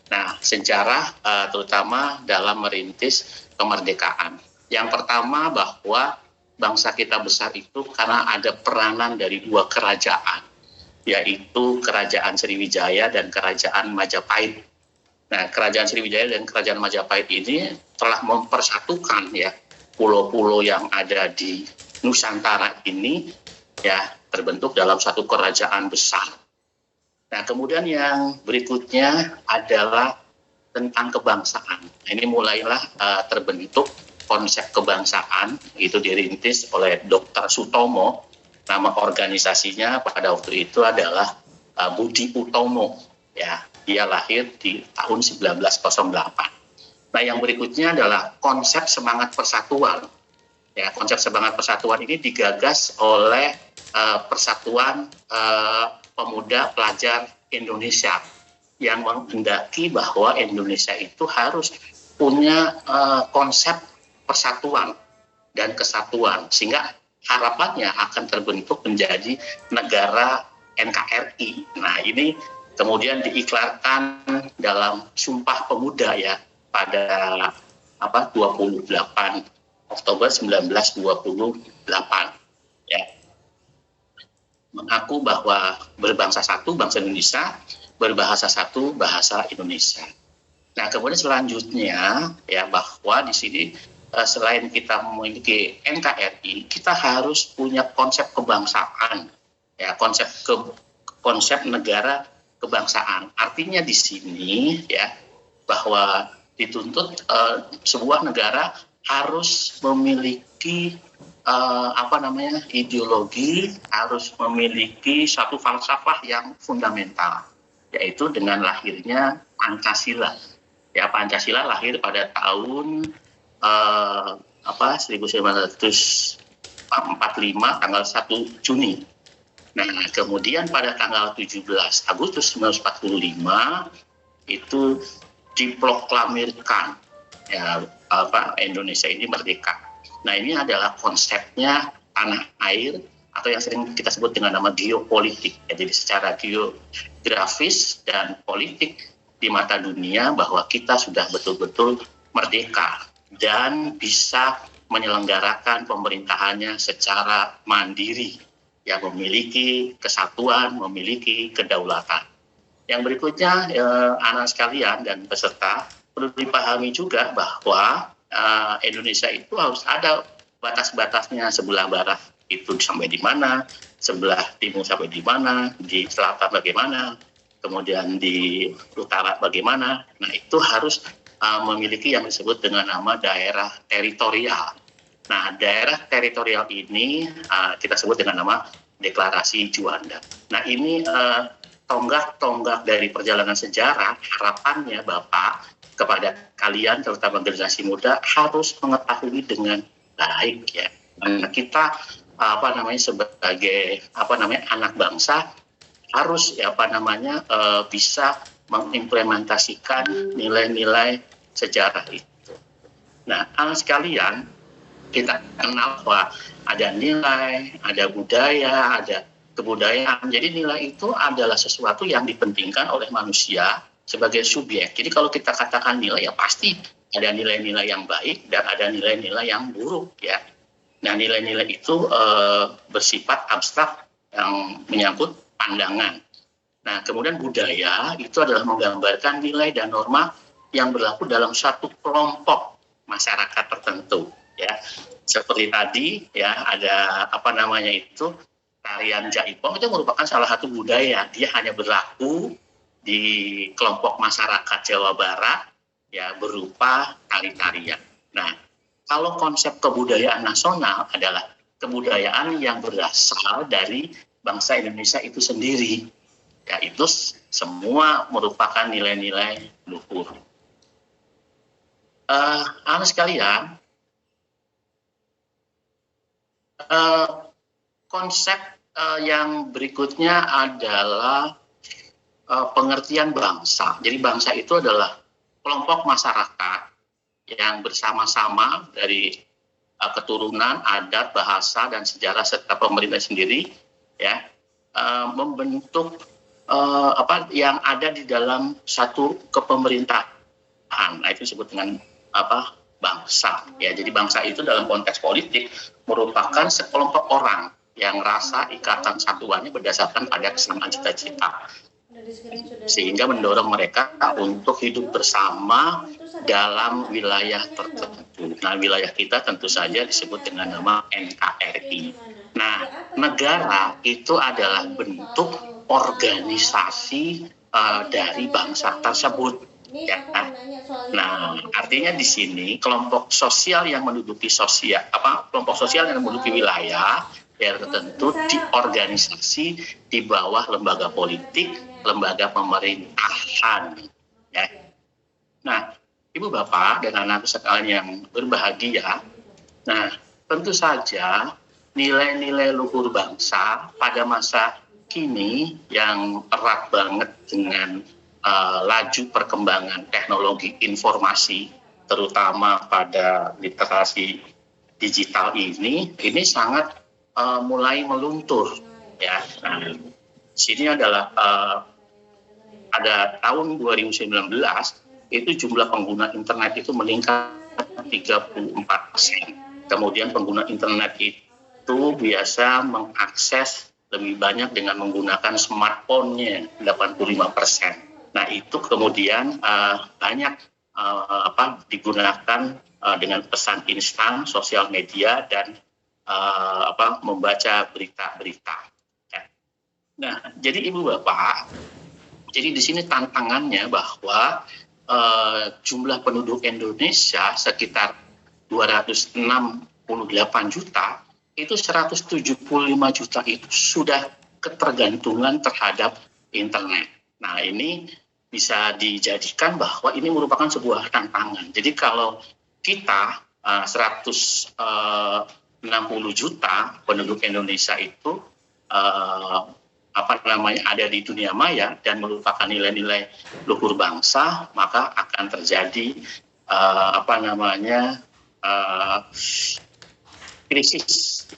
[SPEAKER 3] Nah, sejarah terutama dalam merintis kemerdekaan. Yang pertama, bahwa bangsa kita besar itu karena ada peranan dari dua kerajaan, yaitu Kerajaan Sriwijaya dan Kerajaan Majapahit. Nah, Kerajaan Sriwijaya dan Kerajaan Majapahit ini telah mempersatukan ya pulau-pulau yang ada di Nusantara ini ya, terbentuk dalam satu kerajaan besar. Nah, kemudian yang berikutnya adalah tentang kebangsaan. Nah, ini mulailah terbentuk konsep kebangsaan, itu dirintis oleh Dr. Sutomo. Nama organisasinya pada waktu itu adalah Budi Utomo. Ya, dia lahir di tahun 1908. Nah, yang berikutnya adalah konsep semangat persatuan. Ya, konsep semangat persatuan ini digagas oleh Persatuan Pemuda Pelajar Indonesia yang menghendaki bahwa Indonesia itu harus punya konsep persatuan dan kesatuan, sehingga harapannya akan terbentuk menjadi negara NKRI. Nah, ini kemudian diiklarkan dalam Sumpah Pemuda ya pada 28 Oktober 1928 ya. Mengaku bahwa berbangsa satu, bangsa Indonesia, berbahasa satu, bahasa Indonesia. Nah, kemudian selanjutnya ya, bahwa di sini selain kita memiliki NKRI, kita harus punya konsep kebangsaan ya, konsep negara kebangsaan. Artinya di sini ya, bahwa dituntut sebuah negara harus memiliki ideologi, harus memiliki satu falsafah yang fundamental, yaitu dengan lahirnya Pancasila. Ya, Pancasila lahir pada tahun 1945 tanggal 1 Juni. Nah, kemudian pada tanggal 17 Agustus 1945 itu diproklamirkan ya, Indonesia ini merdeka. Nah, ini adalah konsepnya tanah air atau yang sering kita sebut dengan nama geopolitik. Jadi secara geografis dan politik di mata dunia bahwa kita sudah betul-betul merdeka dan bisa menyelenggarakan pemerintahannya secara mandiri, yang memiliki kesatuan, memiliki kedaulatan. Yang berikutnya, anak sekalian dan peserta, perlu dipahami juga bahwa Indonesia itu harus ada batas-batasnya, sebelah barat itu sampai di mana, sebelah timur sampai di mana, di selatan bagaimana, kemudian di utara bagaimana. Nah, itu harus memiliki yang disebut dengan nama daerah teritorial. Nah, daerah teritorial ini kita sebut dengan nama Deklarasi Juanda. Nah, ini tonggak-tonggak dari perjalanan sejarah. Harapannya Bapak kepada kalian terutama generasi muda harus mengetahui dengan baik ya, Nah, kita sebagai anak bangsa harus bisa mengimplementasikan nilai-nilai sejarah itu. Nah, anak sekalian, kita kenal bahwa ada nilai, ada budaya, ada kebudayaan. Jadi nilai itu adalah sesuatu yang dipentingkan oleh manusia sebagai subjek. Jadi kalau kita katakan nilai, ya pasti ada nilai-nilai yang baik dan ada nilai-nilai yang buruk, ya. Nah, nilai-nilai itu bersifat abstrak yang menyangkut pandangan. Nah, kemudian budaya itu adalah menggambarkan nilai dan norma yang berlaku dalam suatu kelompok masyarakat tertentu, ya. Seperti tadi, ya, ada tarian Jaipong itu merupakan salah satu budaya. Dia hanya berlaku di kelompok masyarakat Jawa Barat, ya, berupa tari-tarian. Nah, kalau konsep kebudayaan nasional adalah kebudayaan yang berasal dari bangsa Indonesia itu sendiri, yaitu semua merupakan nilai-nilai luhur. Anak sekalian, konsep yang berikutnya adalah pengertian bangsa. Jadi bangsa itu adalah kelompok masyarakat yang bersama-sama dari keturunan, adat, bahasa, dan sejarah serta pemerintah sendiri, ya, membentuk yang ada di dalam satu kepemerintahan. Nah, itu disebut dengan bangsa. Ya, jadi bangsa itu dalam konteks politik merupakan sekelompok orang yang rasa ikatan satuannya berdasarkan pada kesamaan cita-cita, sehingga mendorong mereka untuk hidup bersama dalam wilayah tertentu. Nah, wilayah kita tentu saja disebut dengan nama NKRI. Nah, negara itu adalah bentuk organisasi dari bangsa tersebut. Ya. Nah, artinya di sini kelompok sosial yang menduduki kelompok sosial yang menduduki wilayah ya tertentu diorganisasi di bawah lembaga politik, lembaga pemerintahan. Ya. Nah, Ibu Bapak dan anak sekalian yang berbahagia, nah tentu saja nilai-nilai luhur bangsa pada masa kini yang erat banget dengan laju perkembangan teknologi informasi, terutama pada literasi digital ini sangat mulai meluntur, ya. Nah, sini adalah pada tahun 2019 itu jumlah pengguna internet itu meningkat 34%. Kemudian pengguna internet itu biasa mengakses lebih banyak dengan menggunakan smartphone-nya 85%. Nah, itu kemudian banyak digunakan dengan pesan instan, sosial media, dan membaca berita-berita. Nah, jadi Ibu Bapak, jadi di sini tantangannya bahwa jumlah penduduk Indonesia sekitar 268 juta, itu 175 juta itu sudah ketergantungan terhadap internet. Nah, ini bisa dijadikan bahwa ini merupakan sebuah tantangan. Jadi kalau kita 160 juta penduduk Indonesia itu ada di dunia maya dan merupakan nilai-nilai luhur bangsa, maka akan terjadi krisis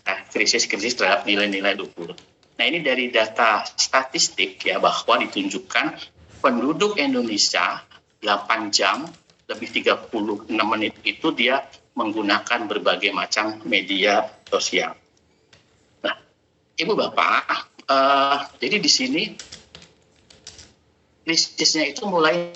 [SPEAKER 3] terhadap nilai-nilai luhur. Nah, ini dari data statistik ya, bahwa ditunjukkan penduduk Indonesia 8 jam lebih 36 menit itu dia menggunakan berbagai macam media sosial. Nah, Ibu Bapak, jadi di sini krisisnya itu mulai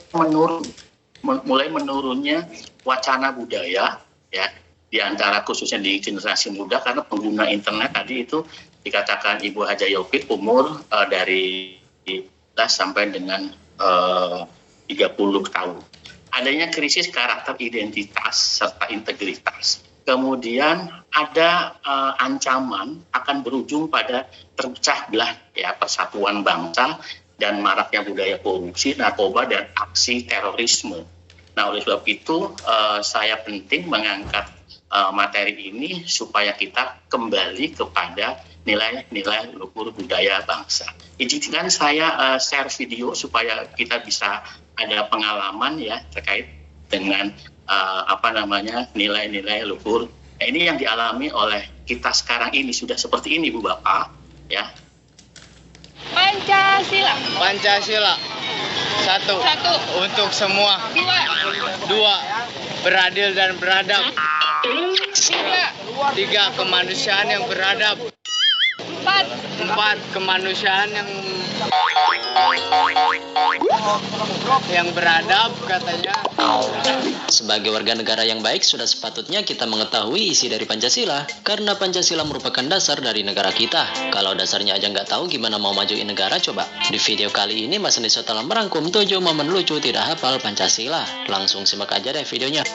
[SPEAKER 3] menurunnya wacana budaya, ya, di antara khususnya di generasi muda, karena pengguna internet tadi itu dikatakan Ibu Haja Yopik umur dari 10 sampai dengan 30 tahun. Adanya krisis karakter identitas serta integritas. Kemudian ada ancaman akan berujung pada terpecah belah ya persatuan bangsa dan maraknya budaya korupsi, narkoba, dan aksi terorisme. Nah, oleh sebab itu saya penting mengangkat materi ini supaya kita kembali kepada nilai-nilai luhur budaya bangsa. Izinkan saya share video supaya kita bisa ada pengalaman ya terkait dengan nilai-nilai luhur. Nah, ini yang dialami oleh kita sekarang ini sudah seperti ini Bu Bapak ya.
[SPEAKER 4] Pancasila.
[SPEAKER 5] Pancasila. Satu. Untuk semua. Dua. Beradil dan beradab. Tiga. Kemanusiaan yang beradab. Empat. Kemanusiaan yang beradab katanya.
[SPEAKER 6] Sebagai warga negara yang baik, sudah sepatutnya kita mengetahui isi dari Pancasila, karena Pancasila merupakan dasar dari negara kita. Kalau dasarnya aja nggak tahu, gimana mau majuin negara coba? Di video kali ini, Mas Andiso telah merangkum 7 momen lucu tidak hafal Pancasila. Langsung simak aja deh videonya.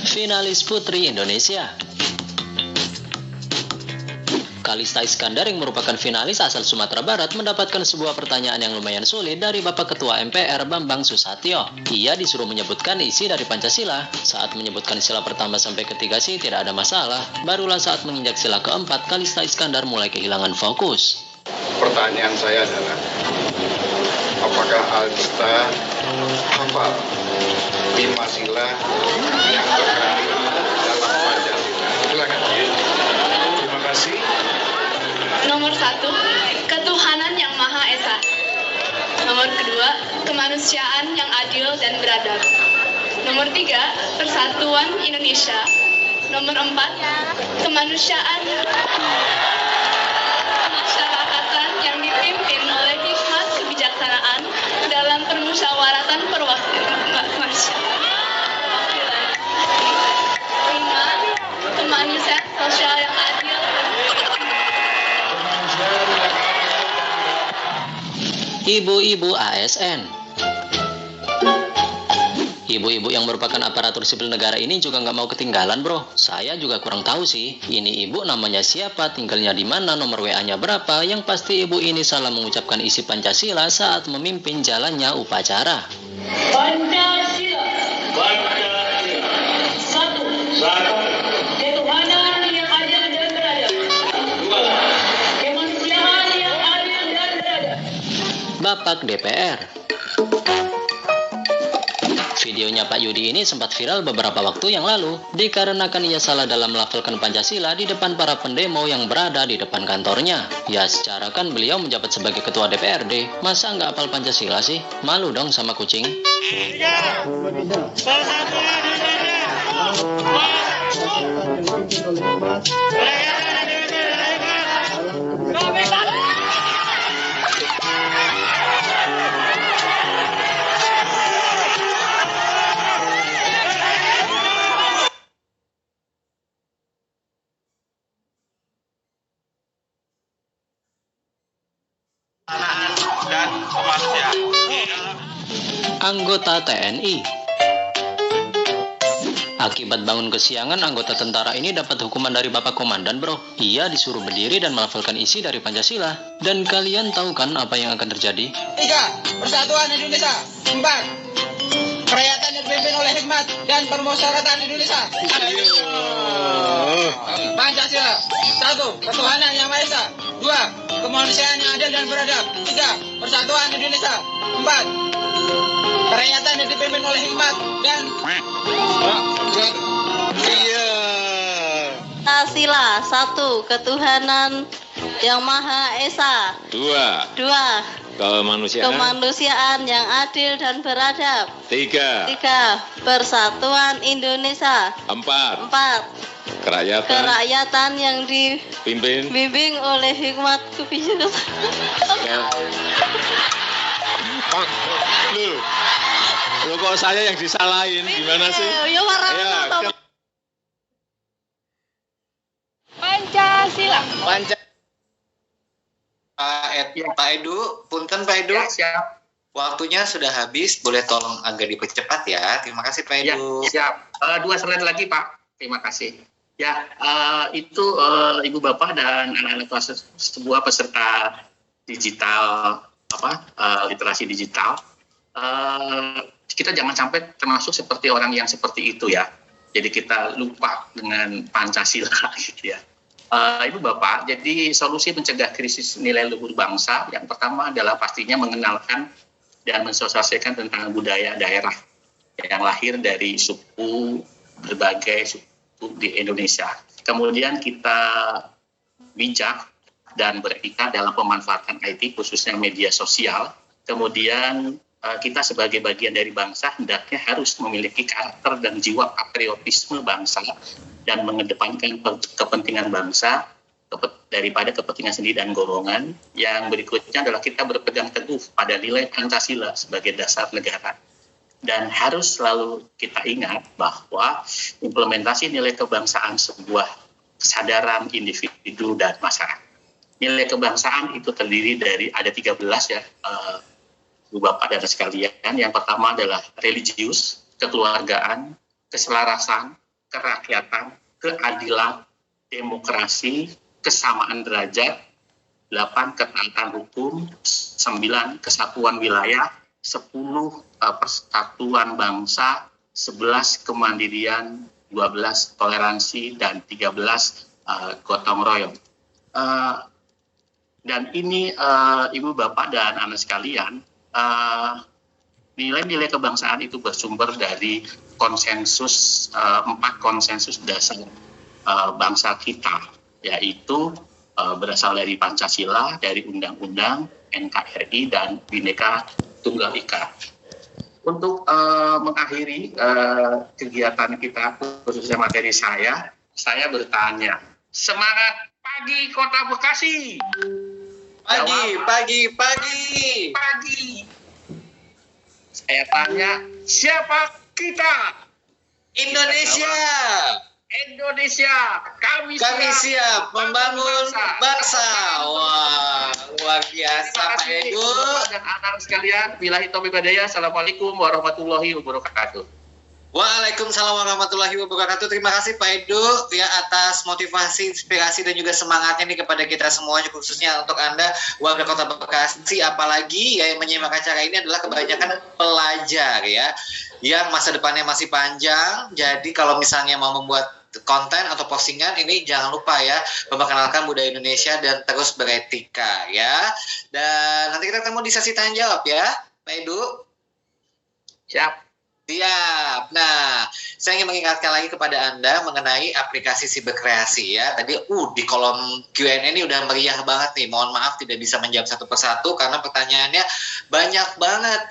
[SPEAKER 6] Finalis Putri Indonesia. Kalista Iskandar yang merupakan finalis asal Sumatera Barat mendapatkan sebuah pertanyaan yang lumayan sulit dari Bapak Ketua MPR Bambang Susatyo. Ia disuruh menyebutkan isi dari Pancasila. Saat menyebutkan sila pertama sampai ketiga sih tidak ada masalah. Barulah saat menginjak sila keempat, Kalista Iskandar mulai kehilangan fokus.
[SPEAKER 7] Pertanyaan saya adalah, apakah Alkista hafal 5 sila yang terkandung dalam Pancasila? Silakan. Terima kasih.
[SPEAKER 8] Nomor 1, ketuhanan yang Maha Esa. Nomor 2, kemanusiaan yang adil dan beradab. Nomor 3, persatuan Indonesia. Nomor 4, kemanusiaan masyarakatan yang dipimpin oleh hikmat kebijaksanaan dalam permusyawaratan perwakilan. 5, kemanusiaan sosial yang adil.
[SPEAKER 6] Ibu-ibu ASN. Ibu-ibu yang merupakan aparatur sipil negara ini juga nggak mau ketinggalan, bro. Saya juga kurang tahu sih, ini ibu namanya siapa, tinggalnya di mana, nomor WA-nya berapa. Yang pasti ibu ini salah mengucapkan isi Pancasila saat memimpin jalannya upacara.
[SPEAKER 4] Pancasila. Satu. Ketuhanan yang adil dan beradab. Dua. Kemanusiaan yang adil dan beradab.
[SPEAKER 6] Bapak DPR. Videonya Pak Yudi ini sempat viral beberapa waktu yang lalu dikarenakan ia salah dalam melafalkan Pancasila di depan para pendemo yang berada di depan kantornya. Ya secara kan beliau menjabat sebagai ketua DPRD, masa nggak hafal Pancasila sih? Malu dong sama kucing.
[SPEAKER 7] Dan kemanusiaan.
[SPEAKER 6] Anggota TNI. Akibat bangun kesiangan, anggota tentara ini dapat hukuman dari Bapak Komandan, bro. Ia disuruh berdiri dan melafalkan isi dari Pancasila. Dan kalian tahu kan apa yang akan terjadi?
[SPEAKER 5] 3. Persatuan Indonesia. 4. Kerakyatan yang dipimpin oleh hikmat dan permusyawaratan Indonesia. Pancasila. 1. Ketuhanan yang Maha Esa. 2. Kemanusiaan yang adil dan beradab. 3. Persatuan Indonesia. 4. Kerakyatan yang dipimpin oleh hikmat dan
[SPEAKER 9] Pancasila. 1. Ketuhanan yang Maha Esa.
[SPEAKER 7] 2.
[SPEAKER 9] 2. Kemanusiaan yang adil dan beradab.
[SPEAKER 7] 3.
[SPEAKER 9] 3. Persatuan Indonesia.
[SPEAKER 7] 4.
[SPEAKER 9] 4.
[SPEAKER 7] Kerakyatan
[SPEAKER 9] yang dibimbing
[SPEAKER 7] pimpin
[SPEAKER 9] oleh hikmat kebijaksanaan.
[SPEAKER 7] Loh kok saya yang disalahin, gimana sih?
[SPEAKER 9] Ya
[SPEAKER 4] Pancasila.
[SPEAKER 2] Pak Edu, punten Pak Edu.
[SPEAKER 3] Ya, siap.
[SPEAKER 2] Waktunya sudah habis, boleh tolong agak dipercepat ya. Terima kasih Pak
[SPEAKER 3] Ya,
[SPEAKER 2] Edu.
[SPEAKER 3] siap. 2 slide lagi Pak. Terima kasih. Ya, itu Ibu Bapak dan anak-anak kelas sebuah peserta digital literasi digital. Kita jangan sampai termasuk seperti orang yang seperti itu ya. Jadi kita lupa dengan Pancasila gitu ya. Ibu Bapak, jadi solusi mencegah krisis nilai luhur bangsa yang pertama adalah pastinya mengenalkan dan mensosialisasikan tentang budaya daerah yang lahir dari berbagai suku di Indonesia. Kemudian kita bijak dan beretika dalam pemanfaatan IT khususnya media sosial. Kemudian kita sebagai bagian dari bangsa hendaknya harus memiliki karakter dan jiwa patriotisme bangsa dan mengedepankan kepentingan bangsa daripada kepentingan sendiri dan golongan. Yang berikutnya adalah kita berpegang teguh pada nilai Pancasila sebagai dasar negara. Dan harus selalu kita ingat bahwa implementasi nilai kebangsaan sebuah kesadaran individu dan masyarakat. Nilai kebangsaan itu terdiri dari ada 13 ya, Bu Bapak dan sekalian. Yang pertama adalah religius, kekeluargaan, keselarasan, kerakyatan, keadilan, demokrasi, kesamaan derajat, 8 ketaatan hukum, 9 kesatuan wilayah, 10 persatuan bangsa, 11 kemandirian, 12 toleransi, dan 13 gotong royong. Dan ini Ibu Bapak dan anak sekalian, nilai-nilai kebangsaan itu bersumber dari konsensus 4 konsensus dasar bangsa kita, yaitu berasal dari Pancasila, dari Undang-Undang, NKRI, dan Bhinneka Tunggal Ika. Untuk mengakhiri kegiatan kita, khususnya materi saya bertanya, semangat pagi Kota Bekasi!
[SPEAKER 2] Pagi.
[SPEAKER 3] Saya tanya, siapa kita?
[SPEAKER 2] Indonesia. Kami siap membangun bangsa. Wah, luar biasa Pak Edu.
[SPEAKER 3] Dan anak sekalian, billahi taufiq wal hidayah. Assalamualaikum warahmatullahi wabarakatuh.
[SPEAKER 2] Waalaikumsalam warahmatullahi wabarakatuh. Terima kasih Pak Edu ya atas motivasi, inspirasi dan juga semangatnya nih kepada kita semuanya, khususnya untuk Anda warga Kota Bekasi, apalagi ya yang menyimak acara ini adalah kebanyakan pelajar ya yang masa depannya masih panjang. Jadi kalau misalnya mau membuat konten atau postingan ini jangan lupa ya memperkenalkan budaya Indonesia dan terus beretika ya. Dan nanti kita ketemu di sesi tanya jawab ya Pak Edu.
[SPEAKER 3] Siap.
[SPEAKER 2] Nah, saya ingin mengingatkan lagi kepada Anda mengenai aplikasi Siberkreasi ya. Tadi di kolom Q&A ini udah meriah banget nih. Mohon maaf tidak bisa menjawab satu persatu karena pertanyaannya banyak banget.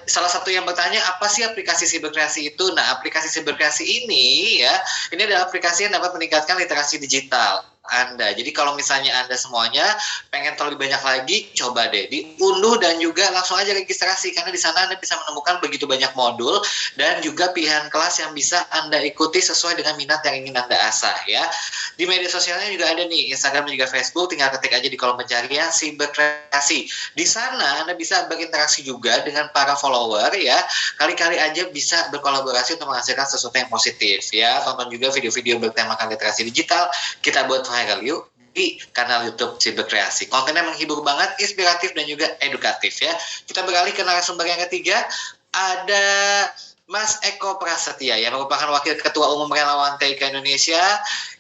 [SPEAKER 2] Salah satu yang bertanya, apa sih aplikasi Siberkreasi itu? Nah, aplikasi Siberkreasi ini ya, ini adalah aplikasi yang dapat meningkatkan literasi digital Anda. Jadi kalau misalnya Anda semuanya pengen tahu lebih banyak lagi, coba deh diunduh dan juga langsung aja registrasi, karena di sana Anda bisa menemukan begitu banyak modul dan juga pilihan kelas yang bisa Anda ikuti sesuai dengan minat yang ingin Anda asah ya. Di media sosialnya juga ada nih, Instagram dan juga Facebook, tinggal ketik aja di kolom pencarian Siberkreasi. Di sana Anda bisa berinteraksi juga dengan para follower ya. Kali-kali aja bisa berkolaborasi untuk menghasilkan sesuatu yang positif ya. Tonton juga video-video bertemakan literasi digital. Kita buat viral yuk di kanal YouTube Siberkreasi. Kontennya menghibur banget, inspiratif dan juga edukatif ya. Kita beralih ke narasumber yang ketiga, ada Mas Eko Prasetya yang merupakan Wakil Ketua Umum Relawan TIK Indonesia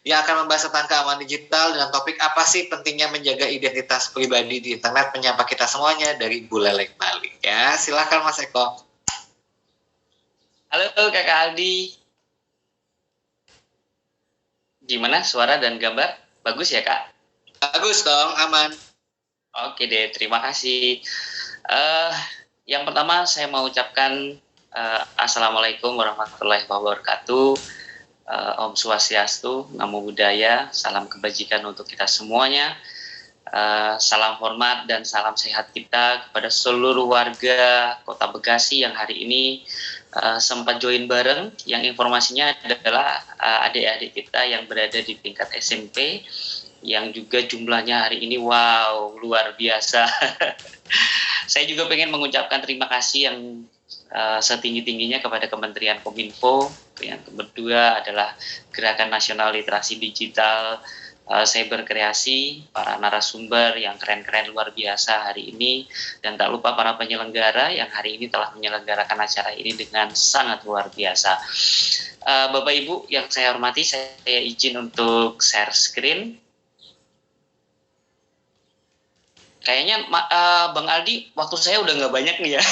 [SPEAKER 2] yang akan membahas tentang keamanan digital dengan topik apa sih pentingnya menjaga identitas pribadi di internet, menyapa kita semuanya dari Buleleng Bali ya. Silakan Mas Eko.
[SPEAKER 10] Halo Kakak Aldi. Gimana suara dan gambar? Bagus ya Kak?
[SPEAKER 2] Bagus dong, aman.
[SPEAKER 10] Oke deh, terima kasih. Yang pertama saya mau ucapkan Assalamualaikum warahmatullahi wabarakatuh. Om Swastiastu, Namo Buddhaya, salam kebajikan untuk kita semuanya. Salam hormat dan salam sehat kita kepada seluruh warga Kota Bekasi yang hari ini sempat join bareng, yang informasinya adalah adik-adik kita yang berada di tingkat SMP, yang juga jumlahnya hari ini wow luar biasa. Saya juga pengen mengucapkan terima kasih yang setinggi-tingginya kepada Kementerian Kominfo. Yang kedua adalah Gerakan Nasional Literasi Digital, saya berkreasi, para narasumber yang keren-keren luar biasa hari ini, dan tak lupa para penyelenggara yang hari ini telah menyelenggarakan acara ini dengan sangat luar biasa. Bapak Ibu yang saya hormati, saya izin untuk share screen. Kayaknya Bang Aldi, waktu saya udah nggak banyak nih ya.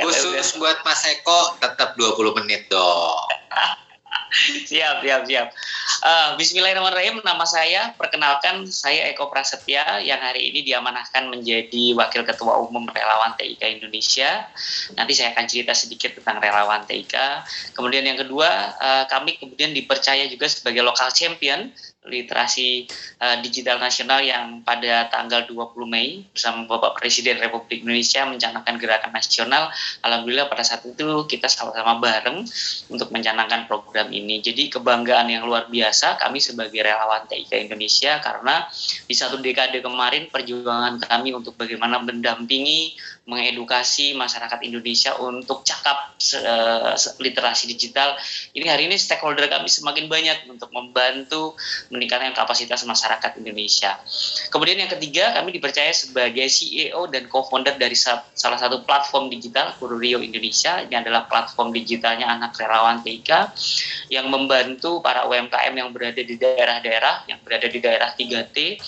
[SPEAKER 2] Khusus buat Mas Eko tetap 20 menit dong.
[SPEAKER 10] Siap. Bismillahirrahmanirrahim. Nama saya, perkenalkan, saya Eko Prasetya yang hari ini diamanahkan menjadi Wakil Ketua Umum Relawan TIK Indonesia. Nanti saya akan cerita sedikit tentang Relawan TIK. Kemudian yang kedua, kami kemudian dipercaya juga sebagai Local Champion Literasi Digital Nasional yang pada tanggal 20 Mei bersama Bapak Presiden Republik Indonesia mencanangkan gerakan nasional. Alhamdulillah pada saat itu kita sama-sama bareng untuk mencanangkan program ini. Jadi kebanggaan yang luar biasa kami sebagai relawan TIK Indonesia, karena di 1 dekade kemarin perjuangan kami untuk bagaimana mendampingi, mengedukasi masyarakat Indonesia untuk cakap literasi digital. Ini hari ini stakeholder kami semakin banyak untuk membantu meningkatkan kapasitas masyarakat Indonesia. Kemudian yang ketiga, kami dipercaya sebagai CEO dan co-founder dari salah satu platform digital, Kururio Indonesia. Ini adalah platform digitalnya anak relawan TIK yang membantu para UMKM yang berada di daerah-daerah, yang berada di daerah 3T,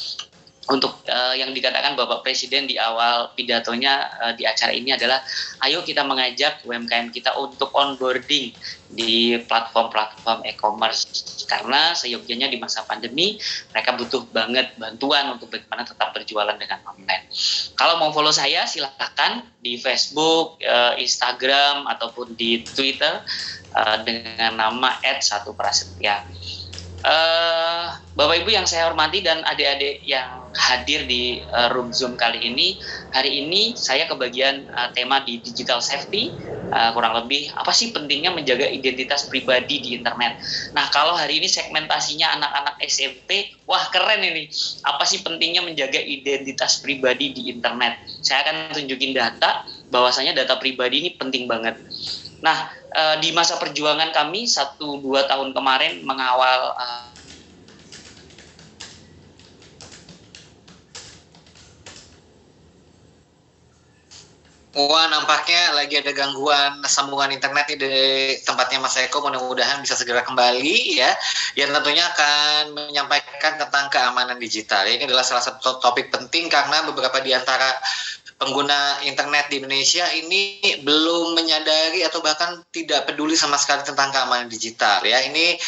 [SPEAKER 10] untuk yang dikatakan Bapak Presiden di awal pidatonya di acara ini adalah ayo kita mengajak UMKM kita untuk onboarding di platform-platform e-commerce, karena seyogyanya di masa pandemi mereka butuh banget bantuan untuk bagaimana tetap berjualan dengan online. Kalau mau follow saya silahkan di Facebook, Instagram ataupun di Twitter dengan nama @1prasetya. Bapak Ibu yang saya hormati dan adik-adik yang hadir di room Zoom kali ini, hari ini saya kebagian tema di digital safety, kurang lebih apa sih pentingnya menjaga identitas pribadi di internet. Nah, kalau hari ini segmentasinya anak-anak SMP, wah keren ini. Apa sih pentingnya menjaga identitas pribadi di internet? Saya akan tunjukin data bahwasanya data pribadi ini penting banget. Nah, di masa perjuangan kami 1-2 tahun kemarin mengawal
[SPEAKER 2] Wah, nampaknya lagi ada gangguan sambungan internet nih di tempatnya Mas Eko. Mudah-mudahan bisa segera kembali ya. Yang tentunya akan menyampaikan tentang keamanan digital. Ini adalah salah satu topik penting karena beberapa di antara pengguna internet di Indonesia ini belum menyadari atau bahkan tidak peduli sama sekali tentang keamanan digital ya. Ini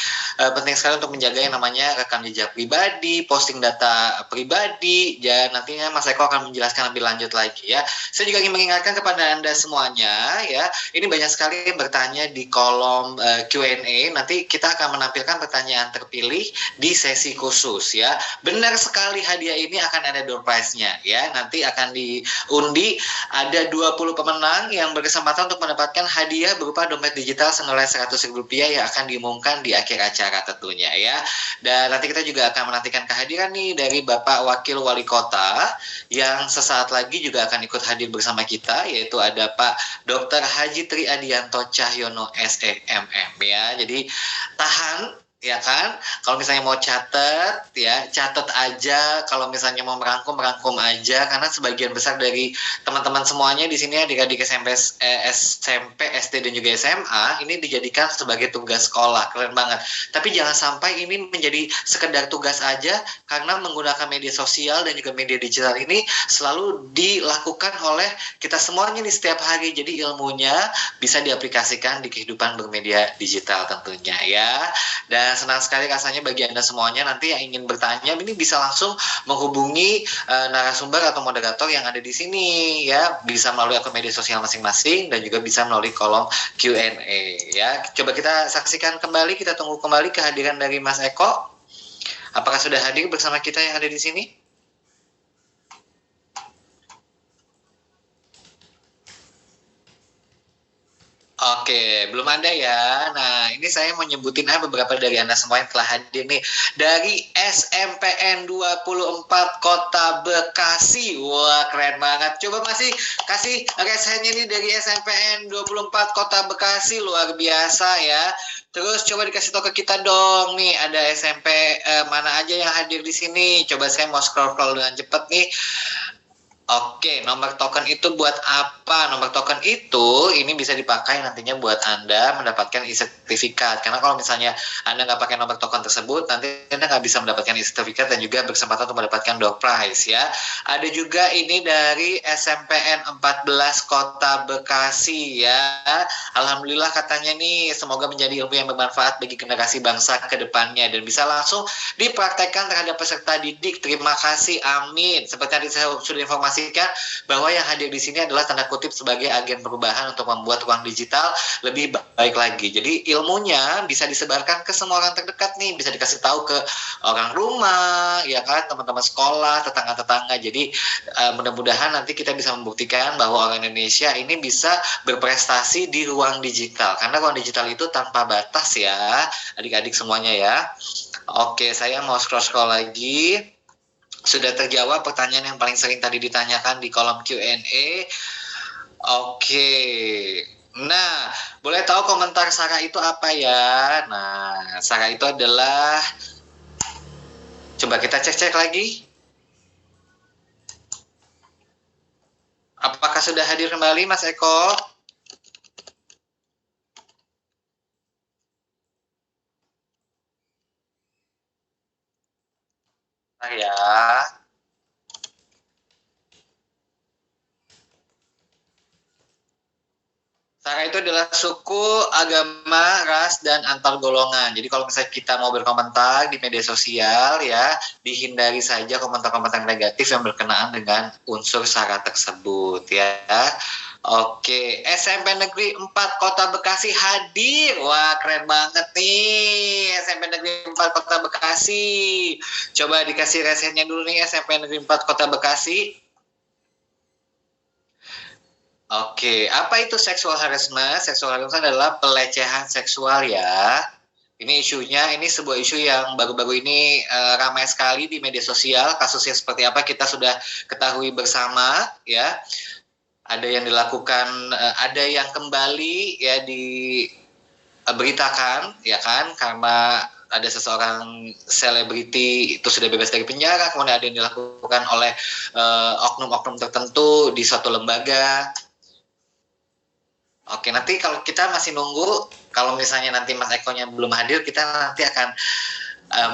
[SPEAKER 2] penting sekali untuk menjaga yang namanya rekam jejak pribadi, posting data pribadi. Dan nantinya Mas Eko akan menjelaskan lebih lanjut lagi ya. Saya juga ingin mengingatkan kepada Anda semuanya ya. Ini banyak sekali yang bertanya di kolom Q&A. Nanti kita akan menampilkan pertanyaan terpilih di sesi khusus ya. Benar sekali, hadiah ini akan ada door prize-nya ya. Nanti akan diundi, ada 20 pemenang yang berkesempatan untuk mendapatkan hadiah berupa dompet digital senilai Rp100.000 yang akan diumumkan di akhir acara tentunya ya. Dan nanti kita juga akan menantikan kehadiran nih dari Bapak Wakil Wali Kota yang sesaat lagi juga akan ikut hadir bersama kita, yaitu ada Pak Dr. Haji Tri Adianto Cahyono SEMM ya. Jadi tahan ya kan, kalau misalnya mau catat ya catat aja, kalau misalnya mau merangkum aja, karena sebagian besar dari teman-teman semuanya di sini adik-adik SMP, SD dan juga SMA ini dijadikan sebagai tugas sekolah. Keren banget. Tapi jangan sampai ini menjadi sekedar tugas aja, karena menggunakan media sosial dan juga media digital ini selalu dilakukan oleh kita semuanya nih setiap hari. Jadi ilmunya bisa diaplikasikan di kehidupan bermedia digital tentunya ya. Dan senang sekali rasanya bagi Anda semuanya. Nanti yang ingin bertanya ini bisa langsung menghubungi narasumber atau moderator yang ada di sini ya. Bisa melalui akun media sosial masing-masing dan juga bisa melalui kolom Q&A ya. Coba kita saksikan kembali, kita tunggu kembali kehadiran dari Mas Eko. Apakah sudah hadir bersama kita yang ada di sini? Oke, belum ada ya. Nah, ini saya mau nyebutin beberapa dari Anda semua yang telah hadir nih. Dari SMPN 24 Kota Bekasi. Wah, keren banget. Coba masih kasih resennya nih dari SMPN 24 Kota Bekasi. Luar biasa ya. Terus coba dikasih tahu ke kita dong. Nih, ada SMP mana aja yang hadir di sini. Coba saya mau scroll dengan cepat nih. Oke, nomor token itu buat apa? Nomor token itu ini bisa dipakai nantinya buat Anda mendapatkan e-sertifikat. Karena kalau misalnya Anda nggak pakai nomor token tersebut, nanti Anda nggak bisa mendapatkan e-sertifikat dan juga berkesempatan untuk mendapatkan door prize ya. Ada juga ini dari SMPN 14 Kota Bekasi ya. Alhamdulillah katanya nih, semoga menjadi ilmu yang bermanfaat bagi generasi bangsa ke depannya dan bisa langsung dipraktekkan terhadap peserta didik. Terima kasih, amin. Seperti tadi saya sudah informasi bahwa yang hadir di sini adalah tanda kutip sebagai agen perubahan untuk membuat ruang digital lebih baik lagi. Jadi ilmunya bisa disebarkan ke semua orang terdekat nih, bisa dikasih tahu ke orang rumah, ya kan, teman-teman sekolah, tetangga-tetangga. Jadi mudah-mudahan nanti kita bisa membuktikan bahwa orang Indonesia ini bisa berprestasi di ruang digital. Karena ruang digital itu tanpa batas ya, adik-adik semuanya ya. Oke, saya mau scroll lagi. Sudah terjawab pertanyaan yang paling sering tadi ditanyakan di kolom Q&A. Oke. Nah, boleh tahu komentar Sarah itu apa ya? Nah, Sarah itu adalah, coba kita cek-cek lagi. Apakah sudah hadir kembali Mas Eko? Ya. Sarah itu adalah suku, agama, ras, dan antar golongan. Jadi kalau misalnya kita mau berkomentar di media sosial ya, dihindari saja komentar-komentar negatif yang berkenaan dengan unsur syarat tersebut ya. Oke, SMP Negeri 4 Kota Bekasi hadir. Wah, keren banget nih SMP Negeri 4 Kota Bekasi. Coba dikasih resennya dulu nih SMP Negeri 4 Kota Bekasi. Oke, apa itu sexual harassment? Sexual harassment adalah pelecehan seksual ya. Ini isunya, ini sebuah isu yang baru-baru ini ramai sekali di media sosial. Kasusnya seperti apa kita sudah ketahui bersama ya. Ada yang dilakukan, ada yang kembali ya diberitakan ya kan, karena ada seseorang selebriti itu sudah bebas dari penjara, kemudian ada yang dilakukan oleh oknum-oknum tertentu di suatu lembaga. Oke, nanti kalau kita masih nunggu, kalau misalnya nanti Mas Eko-nya belum hadir, kita nanti akan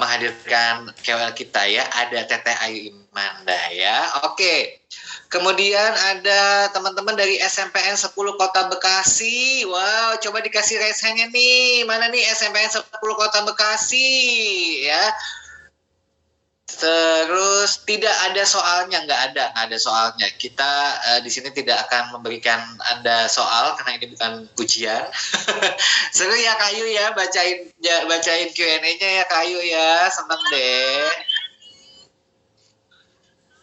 [SPEAKER 2] menghadirkan KOL kita ya, ada Teteh Ayu Imanda ya. Oke. Kemudian ada teman-teman dari SMPN 10 Kota Bekasi. Wow, coba dikasih resennya nih. Mana nih SMPN 10 Kota Bekasi ya. Terus tidak ada soalnya, nggak ada soalnya. Kita di sini tidak akan memberikan Anda soal karena ini bukan ujian. Seru ya Kayu ya, bacain Q&A-nya ya Kayu ya, seneng deh.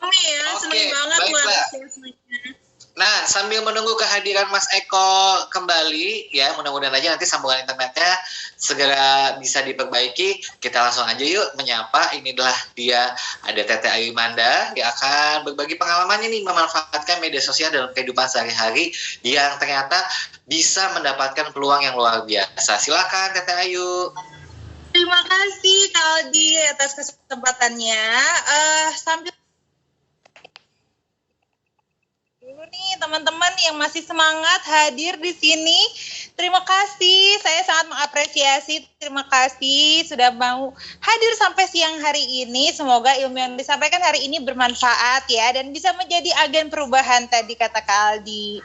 [SPEAKER 11] Ya, seneng banget buat
[SPEAKER 2] Nah, sambil menunggu kehadiran Mas Eko kembali, ya mudah-mudahan aja nanti sambungan internetnya segera bisa diperbaiki. Kita langsung aja yuk menyapa. Ini adalah dia, ada Teteh Ayu Imanda yang akan berbagi pengalamannya nih memanfaatkan media sosial dalam kehidupan sehari-hari yang ternyata bisa mendapatkan peluang yang luar biasa. Silakan Teteh Ayu.
[SPEAKER 11] Terima kasih Kak Aldi atas kesempatannya. Sambil nih teman-teman yang masih semangat hadir di sini. Terima kasih, saya sangat mengapresiasi. Terima kasih sudah mau hadir sampai siang hari ini. Semoga ilmu yang disampaikan hari ini bermanfaat ya dan bisa menjadi agen perubahan tadi kata Kak Aldi.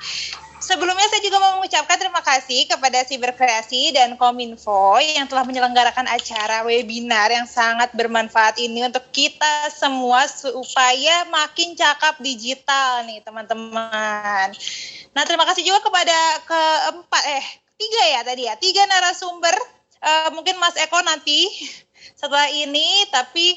[SPEAKER 11] Sebelumnya saya juga mau mengucapkan terima kasih kepada Siberkreasi dan Kominfo yang telah menyelenggarakan acara webinar yang sangat bermanfaat ini untuk kita semua supaya makin cakap digital nih teman-teman. Nah, terima kasih juga kepada tiga narasumber. Mungkin Mas Eko nanti setelah ini, tapi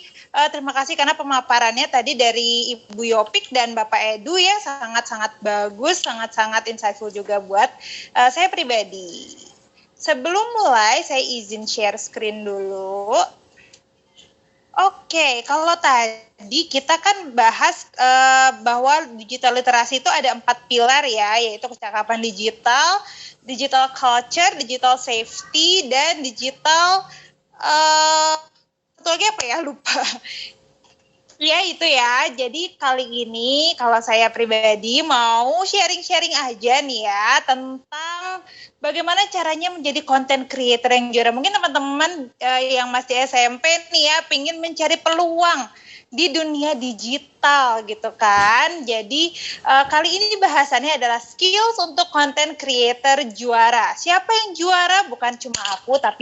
[SPEAKER 11] terima kasih karena pemaparannya tadi dari Ibu Yopik dan Bapak Edu ya sangat-sangat bagus, sangat-sangat insightful juga buat saya pribadi. Sebelum mulai, saya izin share screen dulu. Oke, kalau tadi kita kan bahas bahwa digital literasi itu ada 4 pilar ya, yaitu kecakapan digital, digital culture, digital safety, dan digital satu lagi apa ya, lupa. Ya itu ya, jadi kali ini kalau saya pribadi mau sharing-sharing aja nih ya tentang bagaimana caranya menjadi content creator yang juara. Mungkin teman-teman yang masih SMP nih ya pingin mencari peluang di dunia digital gitu kan. Jadi kali ini bahasannya adalah skills untuk content creator juara. Siapa yang juara? Bukan cuma aku tapi